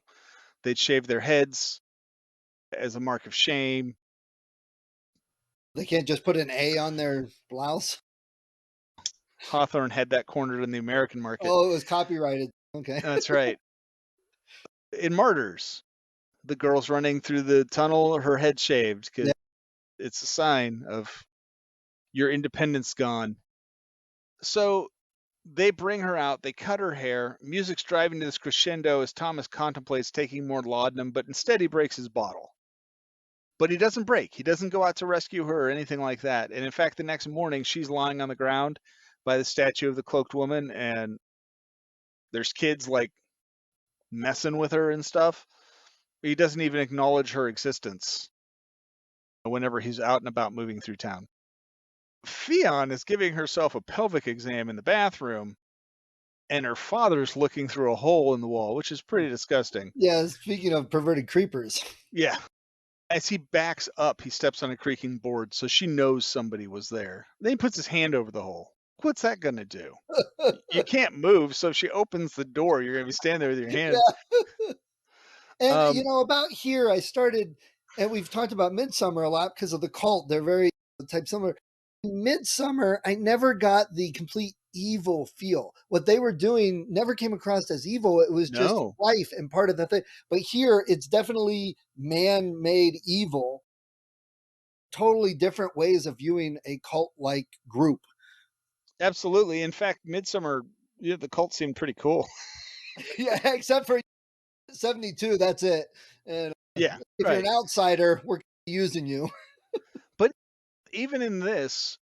They'd shave their heads as a mark of shame. They can't just put an A on their blouse. Hawthorne had that cornered in the American market. Oh, it was copyrighted. Okay. That's right. In Martyrs, the girl's running through the tunnel, her head shaved, because Yeah. it's a sign of your independence gone. So they bring her out, they cut her hair. Music's driving to this crescendo as Thomas contemplates taking more laudanum, but instead he breaks his bottle. But he doesn't break. He doesn't go out to rescue her or anything like that. And in fact, the next morning, she's lying on the ground by the statue of the cloaked woman, and there's kids like messing with her and stuff. He doesn't even acknowledge her existence whenever he's out and about moving through town. Fionn is giving herself a pelvic exam in the bathroom, and her father's looking through a hole in the wall, which is pretty disgusting. Yeah, speaking of perverted creepers. Yeah. As he backs up, he steps on a creaking board, so she knows somebody was there. Then he puts his hand over the hole. What's that going to do? You can't move, so if she opens the door, you're going to be standing there with your hand. Yeah. And about here, I started, and we've talked about Midsummer a lot because of the cult. They're very type similar. Midsummer, I never got the complete evil feel. What they were doing never came across as evil. It was just No. life and part of the thing. But here, it's definitely man-made evil. Totally different ways of viewing a cult-like group. Absolutely. In fact, Midsummer, the cult seemed pretty cool. Yeah, except for 72, that's it. And Yeah, if right. you're an outsider, we're using you. But even in this,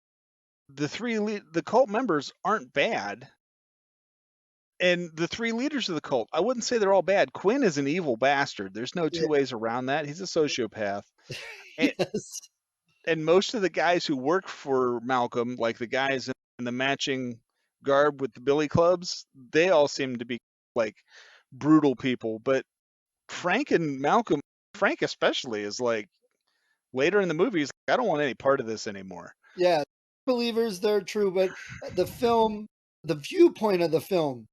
the cult members aren't bad. And the three leaders of the cult, I wouldn't say they're all bad. Quinn is an evil bastard. There's no two ways around that. He's a sociopath. And, Yes. and most of the guys who work for Malcolm, like the guys in the matching garb with the billy clubs, they all seem to be like brutal people. But Frank and Malcolm, Frank especially, is like later in the movie, he's like, I don't want any part of this anymore. Yeah, believers, they're true, but the film, the viewpoint of the film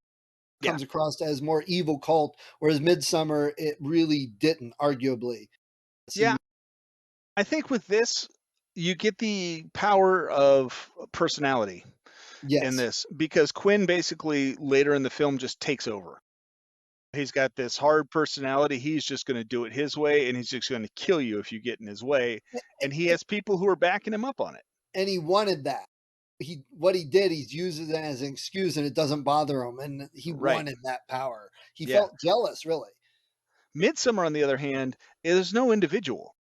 comes across as more evil cult, whereas Midsummer, it really didn't, arguably. Yeah. I think with this, you get the power of personality in this, because Quinn basically later in the film just takes over. He's got this hard personality. He's just going to do it his way, and he's just going to kill you if you get in his way. And he has people who are backing him up on it. And he wanted that. What he did, he's used it as an excuse, and it doesn't bother him. And he wanted that power. He felt jealous, really. Midsummer, on the other hand, is no individual.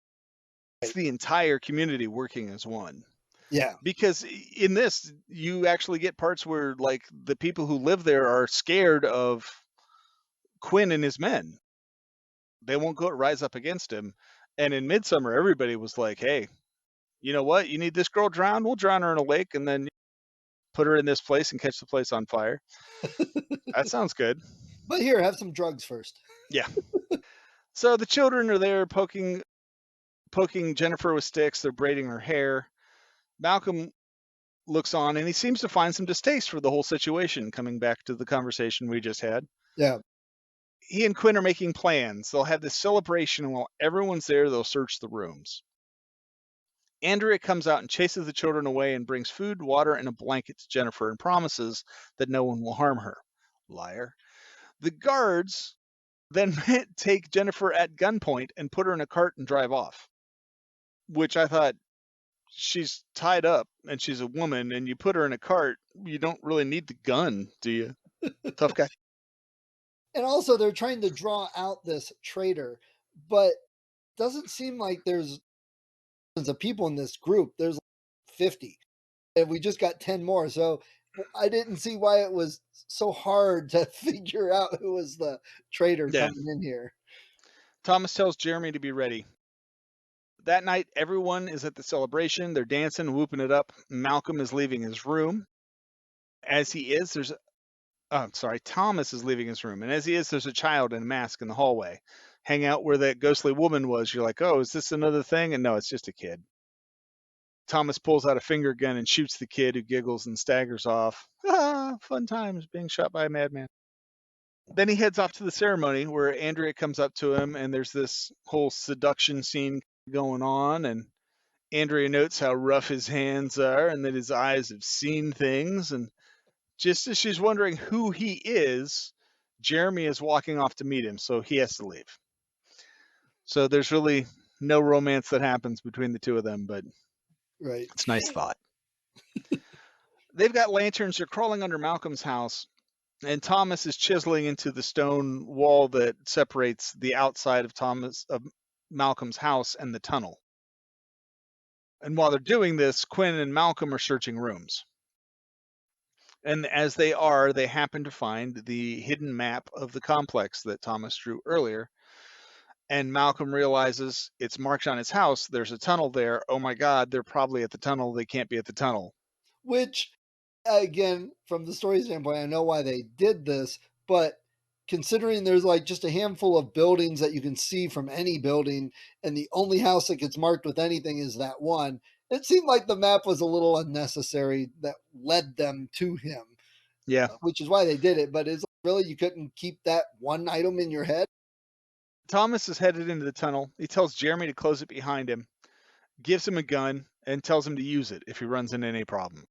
It's the entire community working as one. Yeah. Because in this, you actually get parts where, like, the people who live there are scared of Quinn and his men. They won't rise up against him. And in Midsummer, everybody was like, hey, you know what? You need this girl drowned? We'll drown her in a lake and then put her in this place and catch the place on fire. That sounds good. But here, have some drugs first. Yeah. So the children are there poking Jennifer with sticks. They're braiding her hair. Malcolm looks on, and he seems to find some distaste for the whole situation, coming back to the conversation we just had. Yeah. He and Quinn are making plans. They'll have this celebration, and while everyone's there, they'll search the rooms. Andrea comes out and chases the children away and brings food, water, and a blanket to Jennifer and promises that no one will harm her. Liar. The guards then take Jennifer at gunpoint and put her in a cart and drive off, which I thought, she's tied up and she's a woman and you put her in a cart, you don't really need the gun, do you? Tough guy. And also, they're trying to draw out this traitor, but doesn't seem like there's tons of people in this group. There's like 50, and we just got 10 more. So I didn't see why it was so hard to figure out who was the traitor Yeah. coming in here. Thomas tells Jeremy to be ready. That night, everyone is at the celebration. They're dancing, whooping it up. Malcolm is leaving his room. As he is, Thomas is leaving his room. And as he is, there's a child in a mask in the hallway. Hang out where that ghostly woman was. You're like, oh, is this another thing? And no, it's just a kid. Thomas pulls out a finger gun and shoots the kid, who giggles and staggers off. Ah, fun times being shot by a madman. Then he heads off to the ceremony where Andrea comes up to him, and there's this whole seduction scene going on. And Andrea notes how rough his hands are and that his eyes have seen things. And just as she's wondering who he is, Jeremy is walking off to meet him, so he has to leave. So there's really no romance that happens between the two of them, but Right. it's a nice thought. They've got lanterns. They're crawling under Malcolm's house, and Thomas is chiseling into the stone wall that separates the outside of Malcolm's house and the tunnel. And while they're doing this, Quinn and Malcolm are searching rooms. And as they are, they happen to find the hidden map of the complex that Thomas drew earlier. And Malcolm realizes it's marked on his house. There's a tunnel there. Oh my God, they're probably at the tunnel. They can't be at the tunnel. Which, again, from the story standpoint, I know why they did this, but considering there's like just a handful of buildings that you can see from any building, and the only house that gets marked with anything is that one, it seemed like the map was a little unnecessary that led them to him, Yeah. which is why they did it. But is really you couldn't keep that one item in your head? Thomas is headed into the tunnel. He tells Jeremy to close it behind him, gives him a gun, and tells him to use it if he runs into any problem.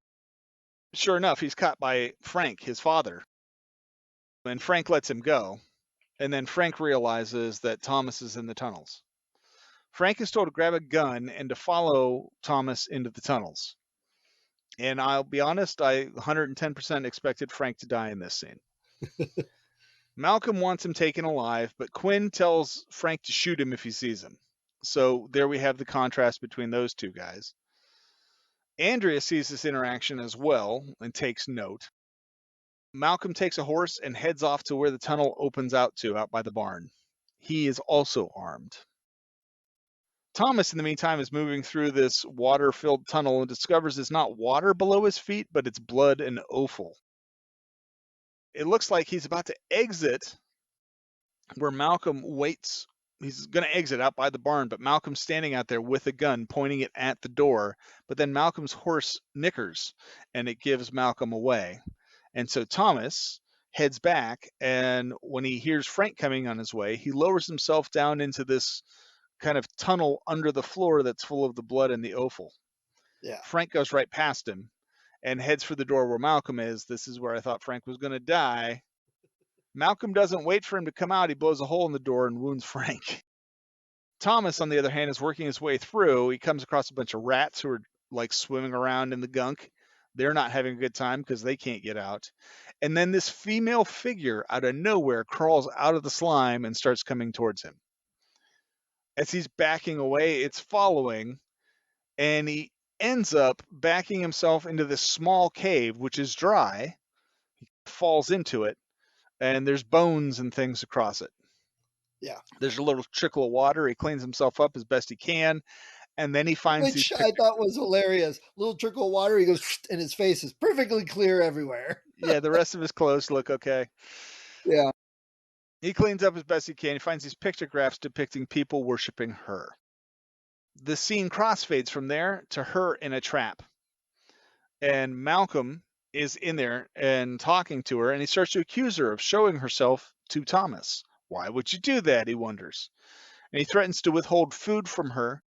Sure enough, he's caught by Frank, his father. And Frank lets him go. And then Frank realizes that Thomas is in the tunnels. Frank is told to grab a gun and to follow Thomas into the tunnels. And I'll be honest, I 110% expected Frank to die in this scene. Malcolm wants him taken alive, but Quinn tells Frank to shoot him if he sees him. So there we have the contrast between those two guys. Andrea sees this interaction as well and takes note. Malcolm takes a horse and heads off to where the tunnel opens out by the barn. He is also armed. Thomas, in the meantime, is moving through this water-filled tunnel and discovers it's not water below his feet, but it's blood and offal. It looks like he's about to exit where Malcolm waits. He's going to exit out by the barn, but Malcolm's standing out there with a gun pointing it at the door. But then Malcolm's horse nickers, and it gives Malcolm away. And so Thomas heads back, and when he hears Frank coming on his way, he lowers himself down into this kind of tunnel under the floor that's full of the blood and the offal. Yeah. Frank goes right past him and heads for the door where Malcolm is. This is where I thought Frank was going to die. Malcolm doesn't wait for him to come out. He blows a hole in the door and wounds Frank. Thomas, on the other hand, is working his way through. He comes across a bunch of rats who are like swimming around in the gunk. They're not having a good time because they can't get out. And then this female figure out of nowhere crawls out of the slime and starts coming towards him. As he's backing away, it's following, and he ends up backing himself into this small cave, which is dry. He falls into it, and there's bones and things across it. Yeah. There's a little trickle of water. He cleans himself up as best he can, and then he finds Which I thought was hilarious. Little trickle of water, he goes, and his face is perfectly clear everywhere. Yeah, the rest of his clothes look okay. Yeah. He cleans up as best he can. He finds these pictographs depicting people worshiping her. The scene crossfades from there to her in a trap. And Malcolm is in there and talking to her, and he starts to accuse her of showing herself to Thomas. Why would you do that? He wonders. And he threatens to withhold food from her.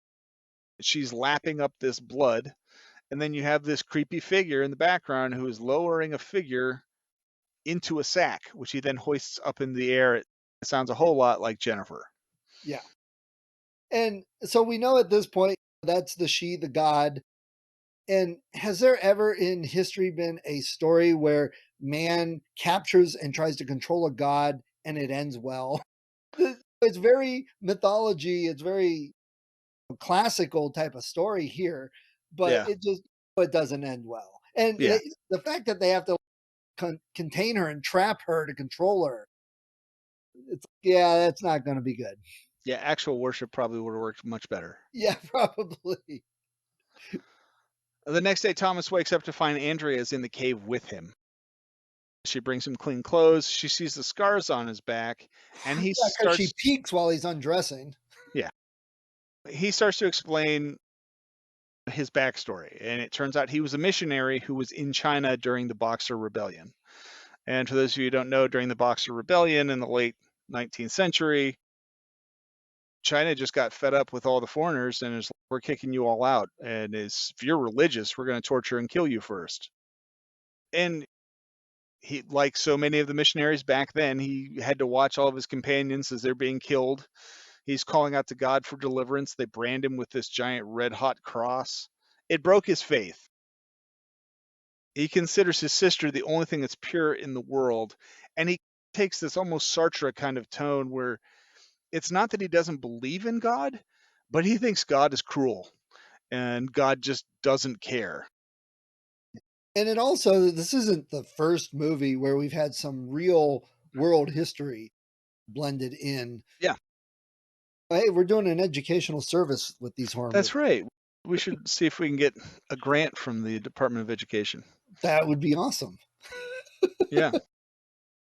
She's lapping up this blood. And then you have this creepy figure in the background who is lowering a figure into a sack, which he then hoists up in the air. It sounds a whole lot like Jennifer. Yeah. And so we know at this point that's the god And has there ever in history been a story where man captures and tries to control a god and it ends well? It's very mythology, it's very classical type of story here, but Yeah. it doesn't end well. And Yeah. the fact that they have to contain her and trap her to control her, it's yeah, that's not going to be good. Yeah. Actual worship probably would have worked much better. Yeah, probably. The next day, Thomas wakes up to find Andrea is in the cave with him. She brings him clean clothes. She sees the scars on his back, and he Yeah, because she starts, peeks while he's undressing. yeah, he starts to explain his backstory. And it turns out he was a missionary who was in China during the Boxer Rebellion. And for those of you who don't know, during the Boxer Rebellion in the late 19th century, China just got fed up with all the foreigners and is, we're kicking you all out. And if you're religious, we're going to torture and kill you first. And he, like so many of the missionaries back then, he had to watch all of his companions as they're being killed. He's calling out to God for deliverance. They brand him with this giant red hot cross. It broke his faith. He considers his sister the only thing that's pure in the world. And he takes this almost Sartre kind of tone where it's not that he doesn't believe in God, but he thinks God is cruel and God just doesn't care. And it also, this isn't the first movie where we've had some real world history blended in. Yeah, Hey, we're doing an educational service with these horror movies. that's right. We should see if we can get a grant from the Department of Education. That would be awesome. Yeah.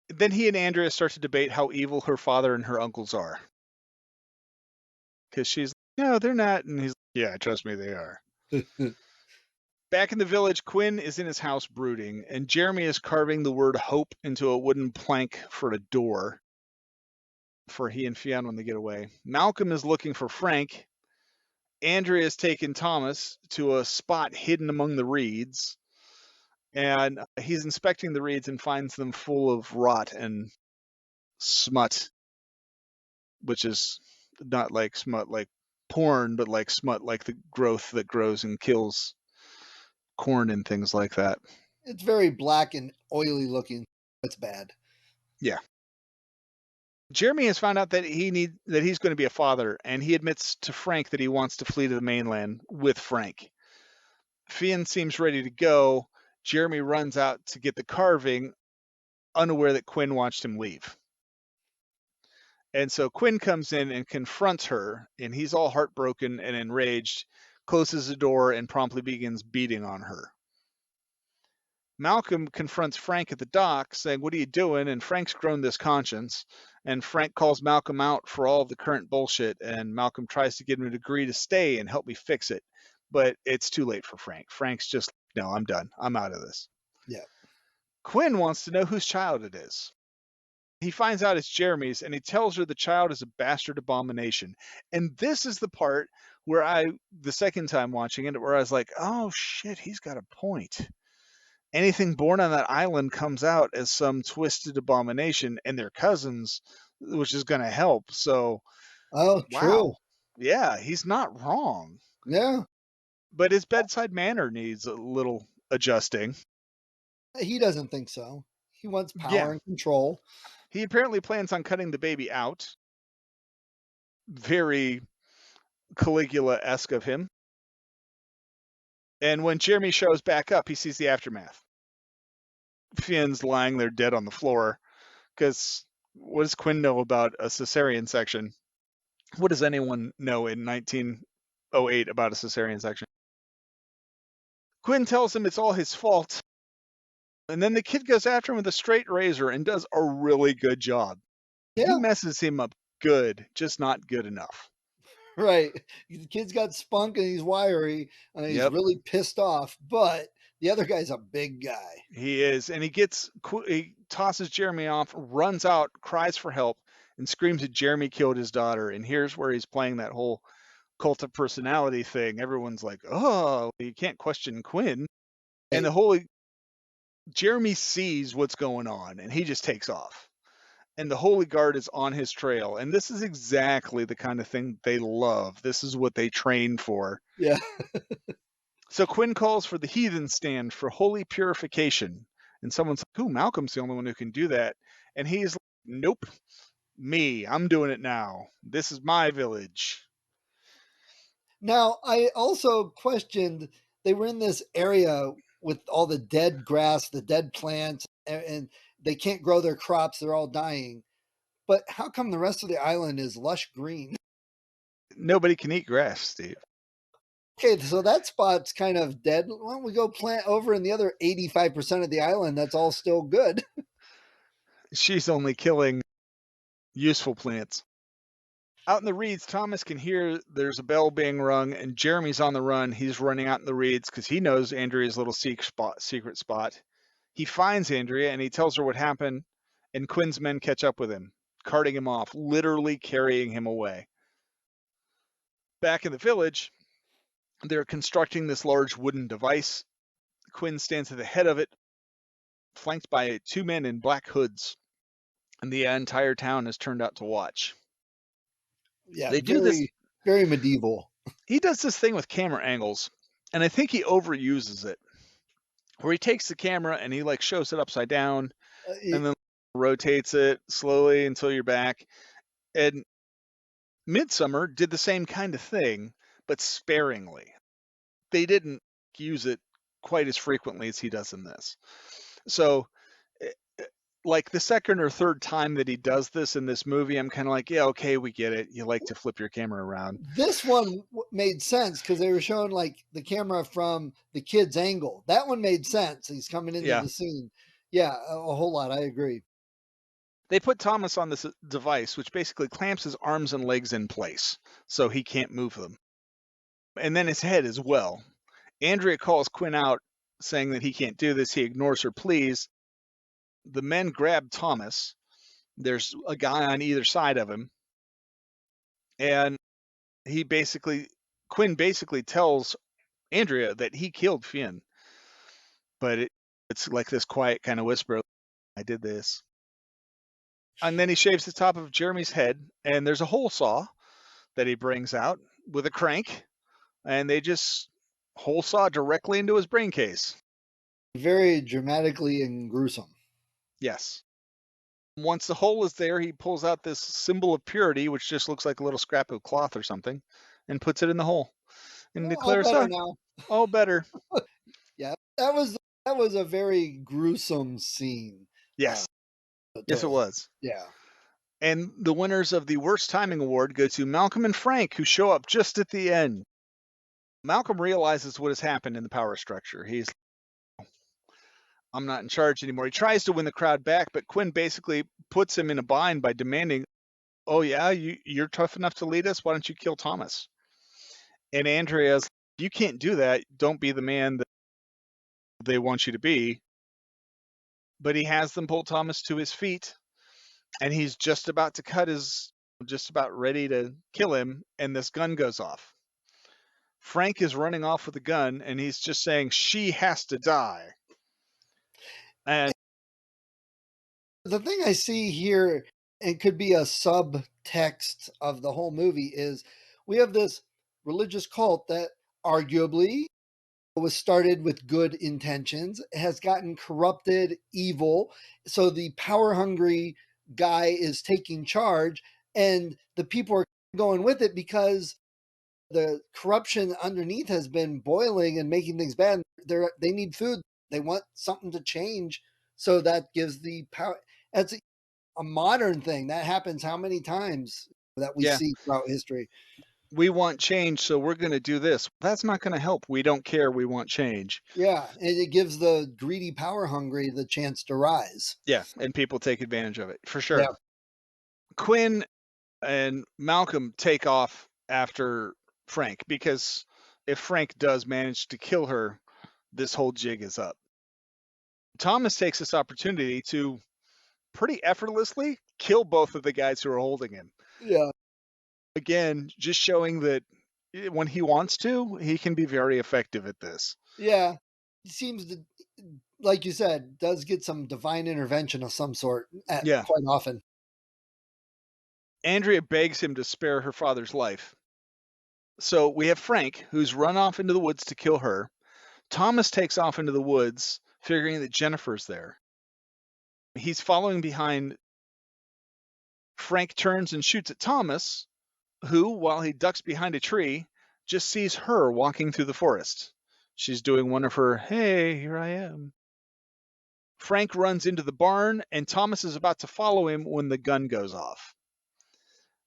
Then he and Andrea start to debate how evil her father and her uncles are. Because she's like, no, they're not. And he's like, yeah, trust me, they are. Back in the village, Quinn is in his house brooding, and Jeremy is carving the word hope into a wooden plank for a door for he and Fionn when they get away. Malcolm is looking for Frank. Andrea has taken Thomas to a spot hidden among the reeds, and he's inspecting the reeds and finds them full of rot and smut, which is not like smut like porn, but like smut like the growth that grows and kills corn and things like that. It's very black and oily looking. It's bad. Yeah. Jeremy has found out that he's going to be a father, and he admits to Frank that he wants to flee to the mainland with Frank. Fionn seems ready to go. Jeremy runs out to get the carving, unaware that Quinn watched him leave. And so Quinn comes in and confronts her, and he's all heartbroken and enraged, closes the door, and promptly begins beating on her. Malcolm confronts Frank at the dock, saying, what are you doing? And Frank's grown this conscience. And Frank calls Malcolm out for all of the current bullshit, and Malcolm tries to get him to agree to stay and help me fix it. But it's too late for Frank. Frank's just, no, I'm done. I'm out of this. Yeah. Quinn wants to know whose child it is. He finds out it's Jeremy's, and he tells her the child is a bastard abomination. And this is the part where the second time watching it, where I was like, oh shit, he's got a point. Anything born on that island comes out as some twisted abomination, and they're cousins, which is going to help. So, Oh, true. wow. Yeah, he's not wrong. Yeah. But his bedside manner needs a little adjusting. He doesn't think so. He wants Yeah. power and control. He apparently plans on cutting the baby out. Very Caligula-esque of him. And when Jeremy shows back up, he sees the aftermath. Fionn's lying there dead on the floor. Because what does Quinn know about a cesarean section? What does anyone know in 1908 about a cesarean section? Quinn tells him it's all his fault. And then the kid goes after him with a straight razor and does a really good job. Yeah. He messes him up good, just not good enough. Right. The kid's got spunk and he's wiry and he's Yep. really pissed off, but the other guy's a big guy. He is. And he tosses Jeremy off, runs out, cries for help, and screams that Jeremy killed his daughter. And here's where he's playing that whole cult of personality thing. Everyone's like, oh, you can't question Quinn. And Jeremy sees what's going on and he just takes off. And the Holy Guard is on his trail. And this is exactly the kind of thing they love. This is what they train for. Yeah. So Quinn calls for the heathen stand for holy purification. And someone's like, ooh, Malcolm's the only one who can do that. And he's like, nope, me, I'm doing it now. This is my village. Now, I also questioned, they were in this area with all the dead grass, the dead plants, and they can't grow their crops. They're all dying. But how come the rest of the island is lush green? Nobody can eat grass, Steve. Okay, so that spot's kind of dead. Why don't we go plant over in the other 85% of the island that's all still good? She's only killing useful plants. Out in the reeds, Thomas can hear there's a bell being rung, and Jeremy's on the run. He's running out in the reeds because he knows Andrea's little secret spot. He finds Andrea and he tells her what happened, and Quinn's men catch up with him, carting him off, literally carrying him away. Back in the village, they're constructing this large wooden device. Quinn stands at the head of it, flanked by 2 men in black hoods, and the entire town is turned out to watch. Yeah, They do this. very medieval. He does this thing with camera angles, and I think he overuses it, where he takes the camera and he like shows it upside down and then rotates it slowly until you're back. And Midsummer did the same kind of thing, but sparingly. They didn't use it quite as frequently as he does in this. So, like the second or third time that he does this in this movie, I'm kind of like, yeah, okay, we get it. You like to flip your camera around. This one made sense because they were showing like the camera from the kid's angle. That one made sense. He's coming into Yeah. the scene. Yeah, a whole lot. I agree. They put Thomas on this device, which basically clamps his arms and legs in place so he can't move them. And then his head as well. Andrea calls Quinn out, saying that he can't do this. He ignores her pleas. The men grab Thomas. There's a guy on either side of him. And Quinn basically tells Andrea that he killed Finn. But it's like this quiet kind of whisper, I did this. And then he shaves the top of Jeremy's head, and there's a hole saw that he brings out with a crank, and they just hole saw directly into his brain case. Very dramatically and gruesome. Yes. Once the hole is there, he pulls out this symbol of purity, which just looks like a little scrap of cloth or something, and puts it in the hole and declares, all better now. All better. Yeah, that was a very gruesome scene. Yes. Yes, it was. Yeah. And the winners of the Worst Timing Award go to Malcolm and Frank, who show up just at the end. Malcolm realizes what has happened in the power structure. He's, I'm not in charge anymore. He tries to win the crowd back, but Quinn basically puts him in a bind by demanding, oh yeah, you're tough enough to lead us? Why don't you kill Thomas? And Andrea's, you can't do that. Don't be the man that they want you to be. But he has them pull Thomas to his feet, and he's just about ready to kill him, and this gun goes off. Frank is running off with a gun, and he's just saying, she has to die. And the thing I see here, and could be a subtext of the whole movie, is we have this religious cult that arguably was started with good intentions, has gotten corrupted, evil. So the power hungry guy is taking charge, and the people are going with it because the corruption underneath has been boiling and making things bad. They need food. They want something to change. So that gives the power. That's a modern thing that happens how many times that we see throughout history. We want change, so we're going to do this. That's not going to help. We don't care. We want change. Yeah, and it gives the greedy, power hungry the chance to rise. Yeah, and people take advantage of it, for sure. Yeah. Quinn and Malcolm take off after Frank, because if Frank does manage to kill her, this whole jig is up. Thomas takes this opportunity to pretty effortlessly kill both of the guys who are holding him. Yeah. Again, just showing that when he wants to, he can be very effective at this. Yeah. It seems to, like you said, does get some divine intervention of some sort quite often. Andrea begs him to spare her father's life. So we have Frank, who's run off into the woods to kill her. Thomas takes off into the woods, figuring that Jennifer's there. He's following behind. Frank turns and shoots at Thomas, who, while he ducks behind a tree, just sees her walking through the forest. She's doing one of her, "Hey, here I am." Frank runs into the barn, and Thomas is about to follow him when the gun goes off.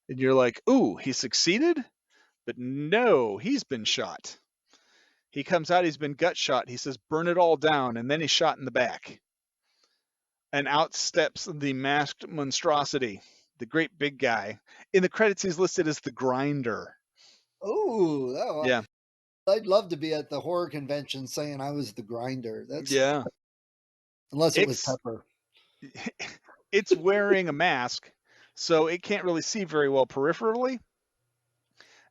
And you're like, ooh, he succeeded? But no, he's been shot. He comes out, he's been gut shot. He says, "Burn it all down," and then he's shot in the back. And out steps the masked monstrosity, the great big guy. In the credits, he's listed as the Grinder. Oh, Yeah. I'd love to be at the horror convention saying I was the Grinder. Yeah. Unless it was Pepper. It's wearing a mask, so it can't really see very well peripherally.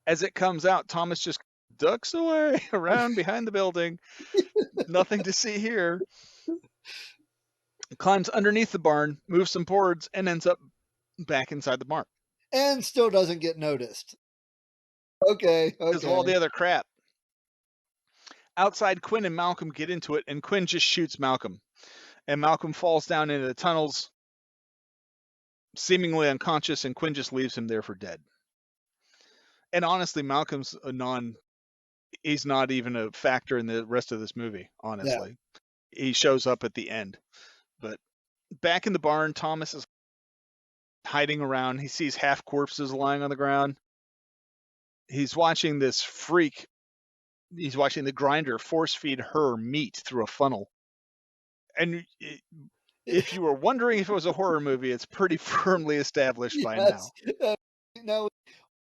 As it comes out, Thomas just ducks away around behind the building. Nothing to see here. Climbs underneath the barn, moves some boards, and ends up back inside the barn. And still doesn't get noticed. Okay. Because of all the other crap. Outside, Quinn and Malcolm get into it, and Quinn just shoots Malcolm. And Malcolm falls down into the tunnels, seemingly unconscious, and Quinn just leaves him there for dead. And honestly, Malcolm's he's not even a factor in the rest of this movie, honestly. Yeah. He shows up at the end. But back in the barn, Thomas is hiding around. He sees half corpses lying on the ground. He's watching this freak. He's watching the Grinder force feed her meat through a funnel. And if you were wondering if it was a horror movie, it's pretty firmly established by now. Now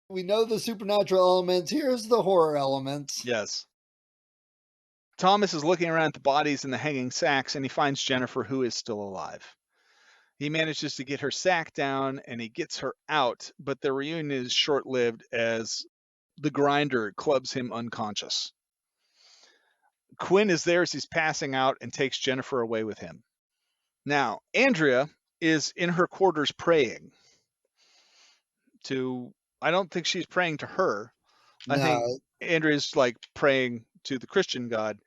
we know the supernatural elements. Here's the horror elements. Yes. Thomas is looking around at the bodies in the hanging sacks, and he finds Jennifer, who is still alive. He manages to get her sack down, and he gets her out, but the reunion is short-lived as the Grinder clubs him unconscious. Quinn is there as he's passing out and takes Jennifer away with him. Now, Andrea is in her quarters praying to, I don't think she's praying to her. No. I think Andrea's like praying to the Christian God.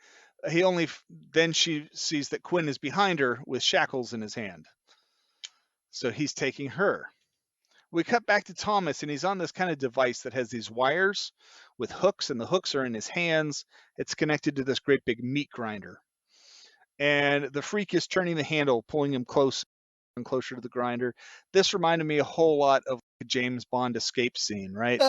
Then she sees that Quinn is behind her with shackles in his hand. So he's taking her. We cut back to Thomas, and he's on this kind of device that has these wires with hooks, and the hooks are in his hands. It's connected to this great big meat grinder. And the freak is turning the handle, pulling him closer and closer to the grinder. This reminded me a whole lot of a James Bond escape scene, right?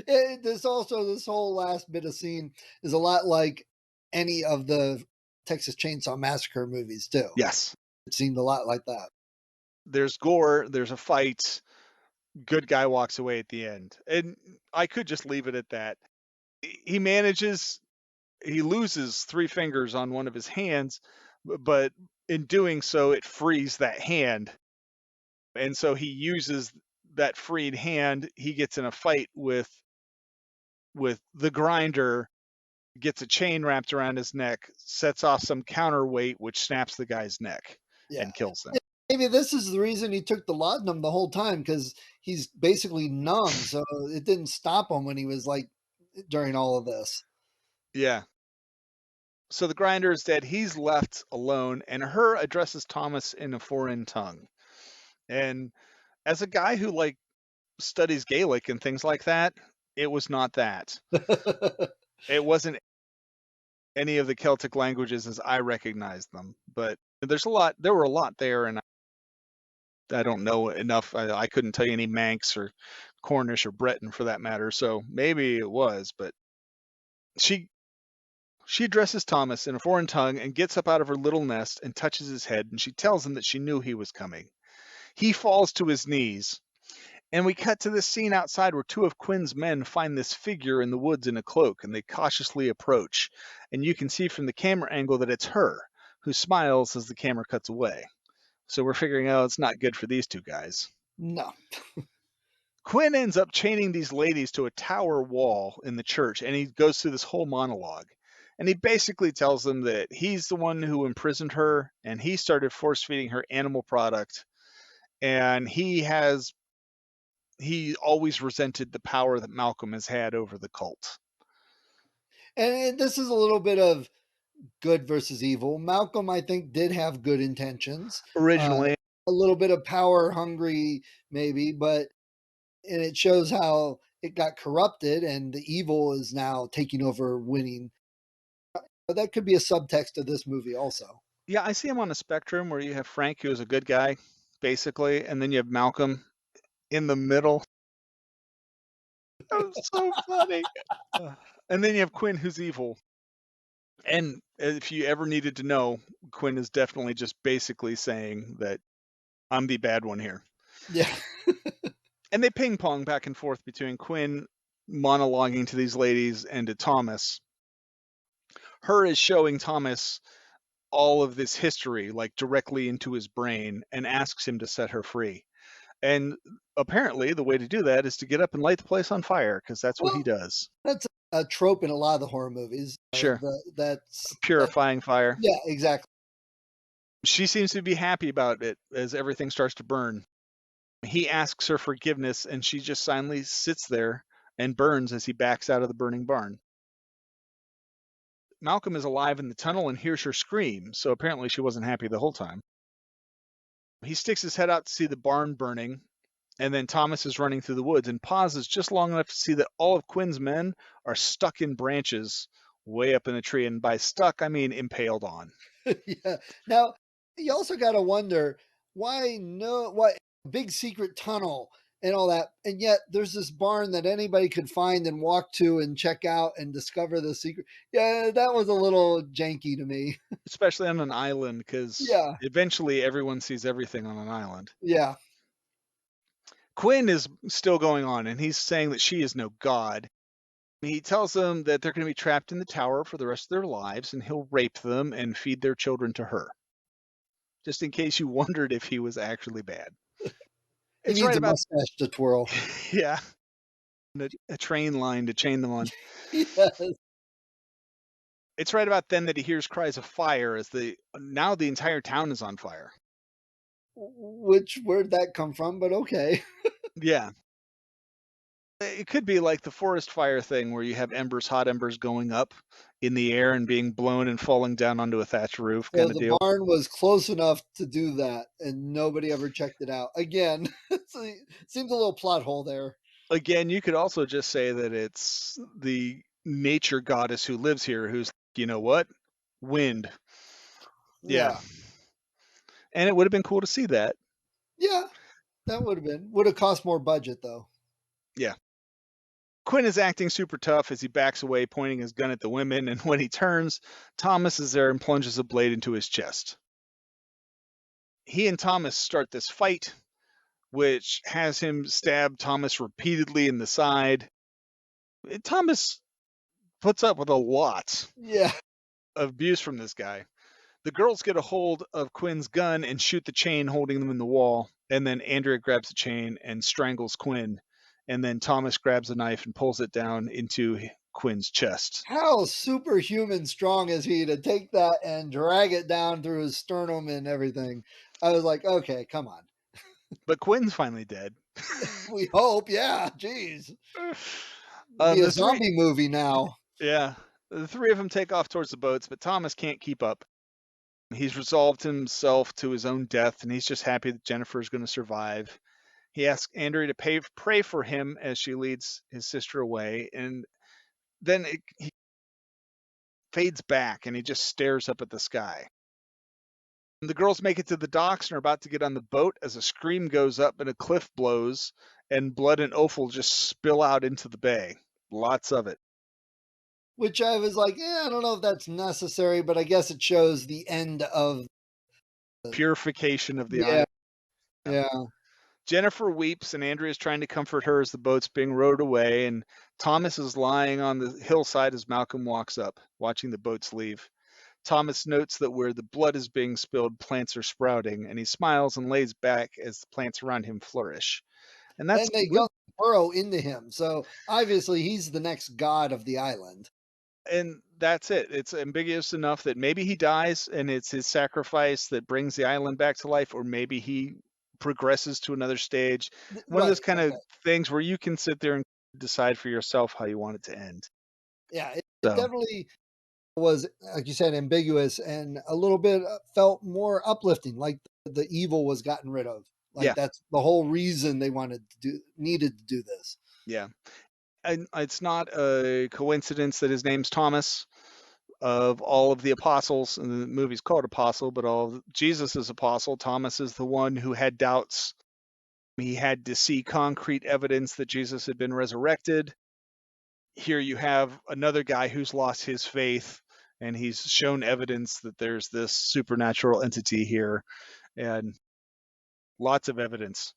This whole last bit of scene is a lot like any of the Texas Chainsaw Massacre movies, too. Yes. It seemed a lot like that. There's gore, there's a fight, good guy walks away at the end. And I could just leave it at that. He loses 3 fingers on one of his hands, but in doing so, it frees that hand. And so he uses that freed hand. He gets in a fight with the Grinder, gets a chain wrapped around his neck, sets off some counterweight, which snaps the guy's neck and kills him. Maybe this is the reason he took the laudanum the whole time, because he's basically numb, so it didn't stop him when he was like during all of this. Yeah. So the Grinder is dead. He's left alone, and her addresses Thomas in a foreign tongue. And as a guy who like studies Gaelic and things like that, it was not that. It wasn't any of the Celtic languages as I recognized them, but there were a lot there, and I don't know enough. I couldn't tell you any Manx or Cornish or Breton for that matter, so maybe it was, but she addresses Thomas in a foreign tongue and gets up out of her little nest and touches his head, and she tells him that she knew he was coming. He falls to his knees, and we cut to this scene outside where 2 of Quinn's men find this figure in the woods in a cloak, and they cautiously approach. And you can see from the camera angle that it's her, who smiles as the camera cuts away. So we're figuring out it's not good for these 2 guys. No. Quinn ends up chaining these ladies to a tower wall in the church, and he goes through this whole monologue. And he basically tells them that he's the one who imprisoned her, and he started force-feeding her animal product, and he always resented the power that Malcolm has had over the cult. And this is a little bit of good versus evil. Malcolm, I think, did have good intentions. Uh, Originally, a little bit of power hungry, maybe, but and it shows how it got corrupted and the evil is now taking over, winning. But that could be a subtext of this movie, also. yeah, I see him on a spectrum where you have Frank, who is a good guy, basically, and then you have Malcolm in the middle. That was so funny. And then you have Quinn, who's evil. And if you ever needed to know, Quinn is definitely just basically saying that I'm the bad one here. Yeah. And they ping pong back and forth between Quinn monologuing to these ladies and to Thomas. Her is showing Thomas all of this history, like directly into his brain, and asks him to set her free. And apparently, the way to do that is to get up and light the place on fire, because that's what he Well, does. that's a trope in a lot of the horror movies. Sure. That Purifying fire. yeah, exactly. She seems to be happy about it as everything starts to burn. He asks her forgiveness, and she just silently sits there and burns as he backs out of the burning barn. Malcolm is alive in the tunnel and hears her scream, so apparently she wasn't happy the whole time. He sticks his head out to see the barn burning, and then Thomas is running through the woods and pauses just long enough to see that all of Quinn's men are stuck in branches way up in the tree. And by stuck, I mean impaled on. Yeah. Now, you also got to wonder why big secret tunnel and all that, and yet there's this barn that anybody could find and walk to and check out and discover the secret. Yeah, that was a little janky to me. Especially on an island, because Yeah, eventually everyone sees everything on an island. yeah. Quinn is still going on, and he's saying that she is no god. He tells them that they're going to be trapped in the tower for the rest of their lives, and he'll rape them and feed their children to her. Just in case you wondered if he was actually bad. He It's needs right a about, mustache to twirl. yeah, a train line to chain them on. Yes. It's right about then that he hears cries of fire as now the entire town is on fire. Where'd that come from? But okay. Yeah. It could be like the forest fire thing where you have hot embers going up in the air and being blown and falling down onto a thatch roof So kind of the deal. barn was close enough to do that, and nobody ever checked it out. Again, seems a little plot hole there. Again, you could also just say that it's the nature goddess who lives here who's, you know what? Wind. Yeah. Yeah, And it would have been cool to see that. yeah, that would have cost more budget though. Yeah. Quinn is acting super tough as he backs away, pointing his gun at the women, and when he turns, Thomas is there and plunges a blade into his chest. He and Thomas start this fight, which has him stab Thomas repeatedly in the side. Thomas puts up with a lot Yeah, of abuse from this guy. The girls get a hold of Quinn's gun and shoot the chain holding them in the wall, and then Andrea grabs the chain and strangles Quinn, and then Thomas grabs a knife and pulls it down into Quinn's chest. how superhuman strong is he to take that and drag it down through his sternum and everything? I was like, okay, come on. But Quinn's finally dead. We hope, yeah. Jeez, be a The three, zombie movie now. yeah, the three of them take off towards the boats, but Thomas can't keep up. He's resolved himself to his own death, and he's just happy that Jennifer is going to survive. He asks Andrea to pray for him as she leads his sister away, and then he fades back and he just stares up at the sky. The girls make it to the docks and are about to get on the boat as a scream goes up and a cliff blows, and blood and offal just spill out into the bay. Lots of it. Which I was like, I don't know if that's necessary, but I guess it shows the end of. Purification of the Yeah, island. yeah. Jennifer weeps, and Andrea is trying to comfort her as the boat's being rowed away, and Thomas is lying on the hillside as Malcolm walks up, watching the boats leave. Thomas notes that where the blood is being spilled, plants are sprouting, and he smiles and lays back as the plants around him flourish. And And they go burrow into him. So obviously he's the next god of the island. that's it. It's ambiguous enough that maybe he dies and it's his sacrifice that brings the island back to life, or maybe he progresses to another stage. One of Right. those kind of Okay. things where you can sit there and decide for yourself how you want it to end. Yeah, it So definitely was, like you said, ambiguous and a little bit felt more uplifting, like the evil was gotten rid of. Like yeah, that's the whole reason they needed to do this. yeah. And it's not a coincidence that his name's Thomas. Of all of the apostles, and the movie's called Apostle, but all of Jesus is apostle. Thomas is the one who had doubts. He had to see concrete evidence that Jesus had been resurrected. Here you have another guy who's lost his faith, and he's shown evidence that there's this supernatural entity here, and lots of evidence,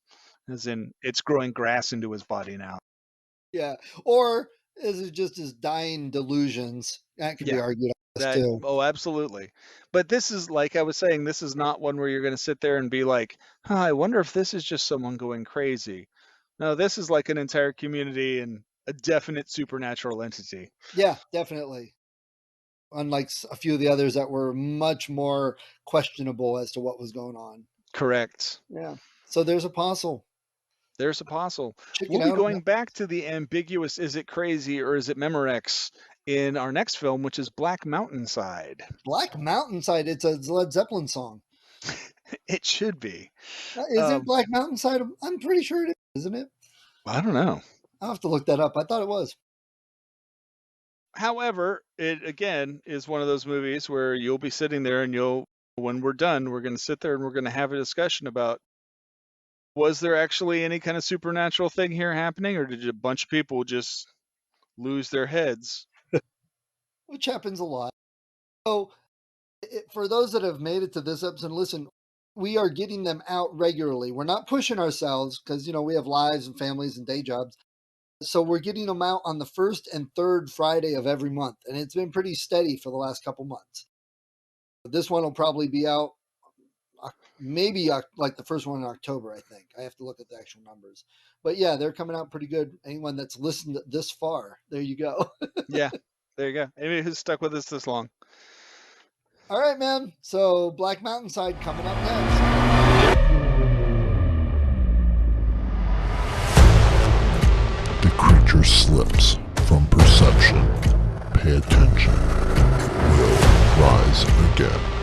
as in it's growing grass into his body now. Yeah. Or is it just his dying delusions? That could be Yeah. argued, I guess, too. Oh, absolutely. But this is, like I was saying, this is not one where you're going to sit there and be like, huh, I wonder if this is just someone going crazy. No, this is like an entire community and a definite supernatural entity. Yeah, definitely. Unlike a few of the others that were much more questionable as to what was going on. Correct. Yeah. So there's Apostle. There's Apostle. Check We'll it be out. going back to the ambiguous, is it crazy or is it Memorex, in our next film, which is Black Mountainside. Black Mountainside. It's a Led Zeppelin song. It should be. Isn't Black Mountainside? I'm pretty sure it is, isn't it? I don't know. I'll have to look that up. I thought it was. However, it again is one of those movies where you'll be sitting there and when we're done, we're going to sit there and we're going to have a discussion about, was there actually any kind of supernatural thing here happening, or did a bunch of people just lose their heads? Which happens a lot. So, for those that have made it to this episode, listen, we are getting them out regularly. We're not pushing ourselves because, we have lives and families and day jobs. So we're getting them out on the first and third Friday of every month. And it's been pretty steady for the last couple months. This one will probably be out maybe like the first one in October, I think. I have to look at the actual numbers. But yeah, they're coming out pretty good. Anyone that's listened this far, there you go. Yeah, there you go. Anybody who's stuck with us this long. All right, man. So Black Mountainside coming up next. The creature slips from perception. Pay attention. It will rise again.